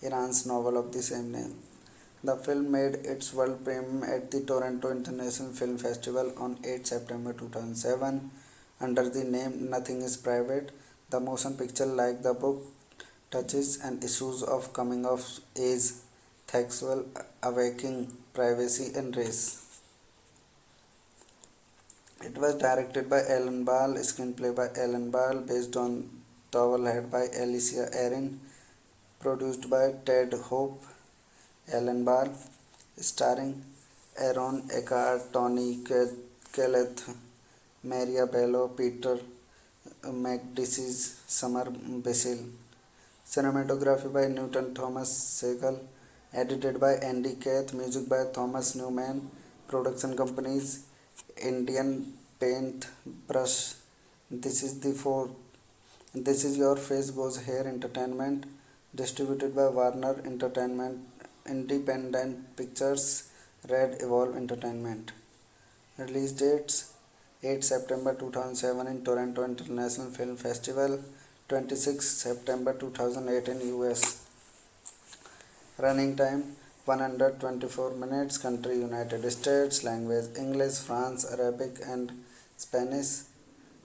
Iran's novel of the same name. The film made its world premiere at the Toronto International Film Festival on 8 September 2007 under the name Nothing is Private. The motion picture, like the book, touches on issues of coming of age, sexual awakening, privacy and race. It was directed by Alan Ball, screenplay by Alan Ball, based on Towelhead by Alicia Erin, produced by Ted Hope. Alan Ball, starring Aaron Eckhart, Tony Collette, Maria Bello, Peter McDisease, Summer Basil. Cinematography by Newton Thomas Segal. Edited by Andy Kath. Music by Thomas Newman. Production companies Indian Paint Brush. This is the fourth. This is Your Face Goes Here Entertainment. Distributed by Warner Entertainment Independent Pictures. Red Evolve Entertainment. Release dates: 8 September 2007 in Toronto International Film Festival, 26 September 2008 in US. Running time 124 minutes. Country United States. Language English, France, Arabic and Spanish.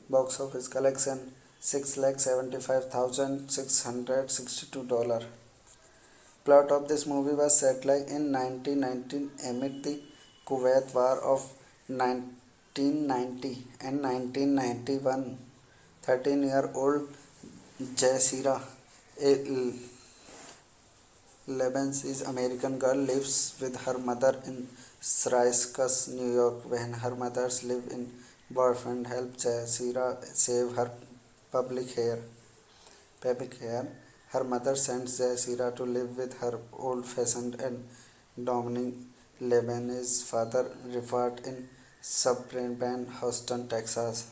Box office collection $675,662. Plot of this movie was set like in 1919 amid the Kuwait War of 1990 and 1991. 13-year-old Jazeera, a Lebanese American girl, lives with her mother in Syracuse, New York. When her mother's live-in boyfriend helps Jazeera save her public hair, her mother sends Jazeera to live with her old-fashioned and dominating Lebanese father, Rifat, in suburban Houston, Texas.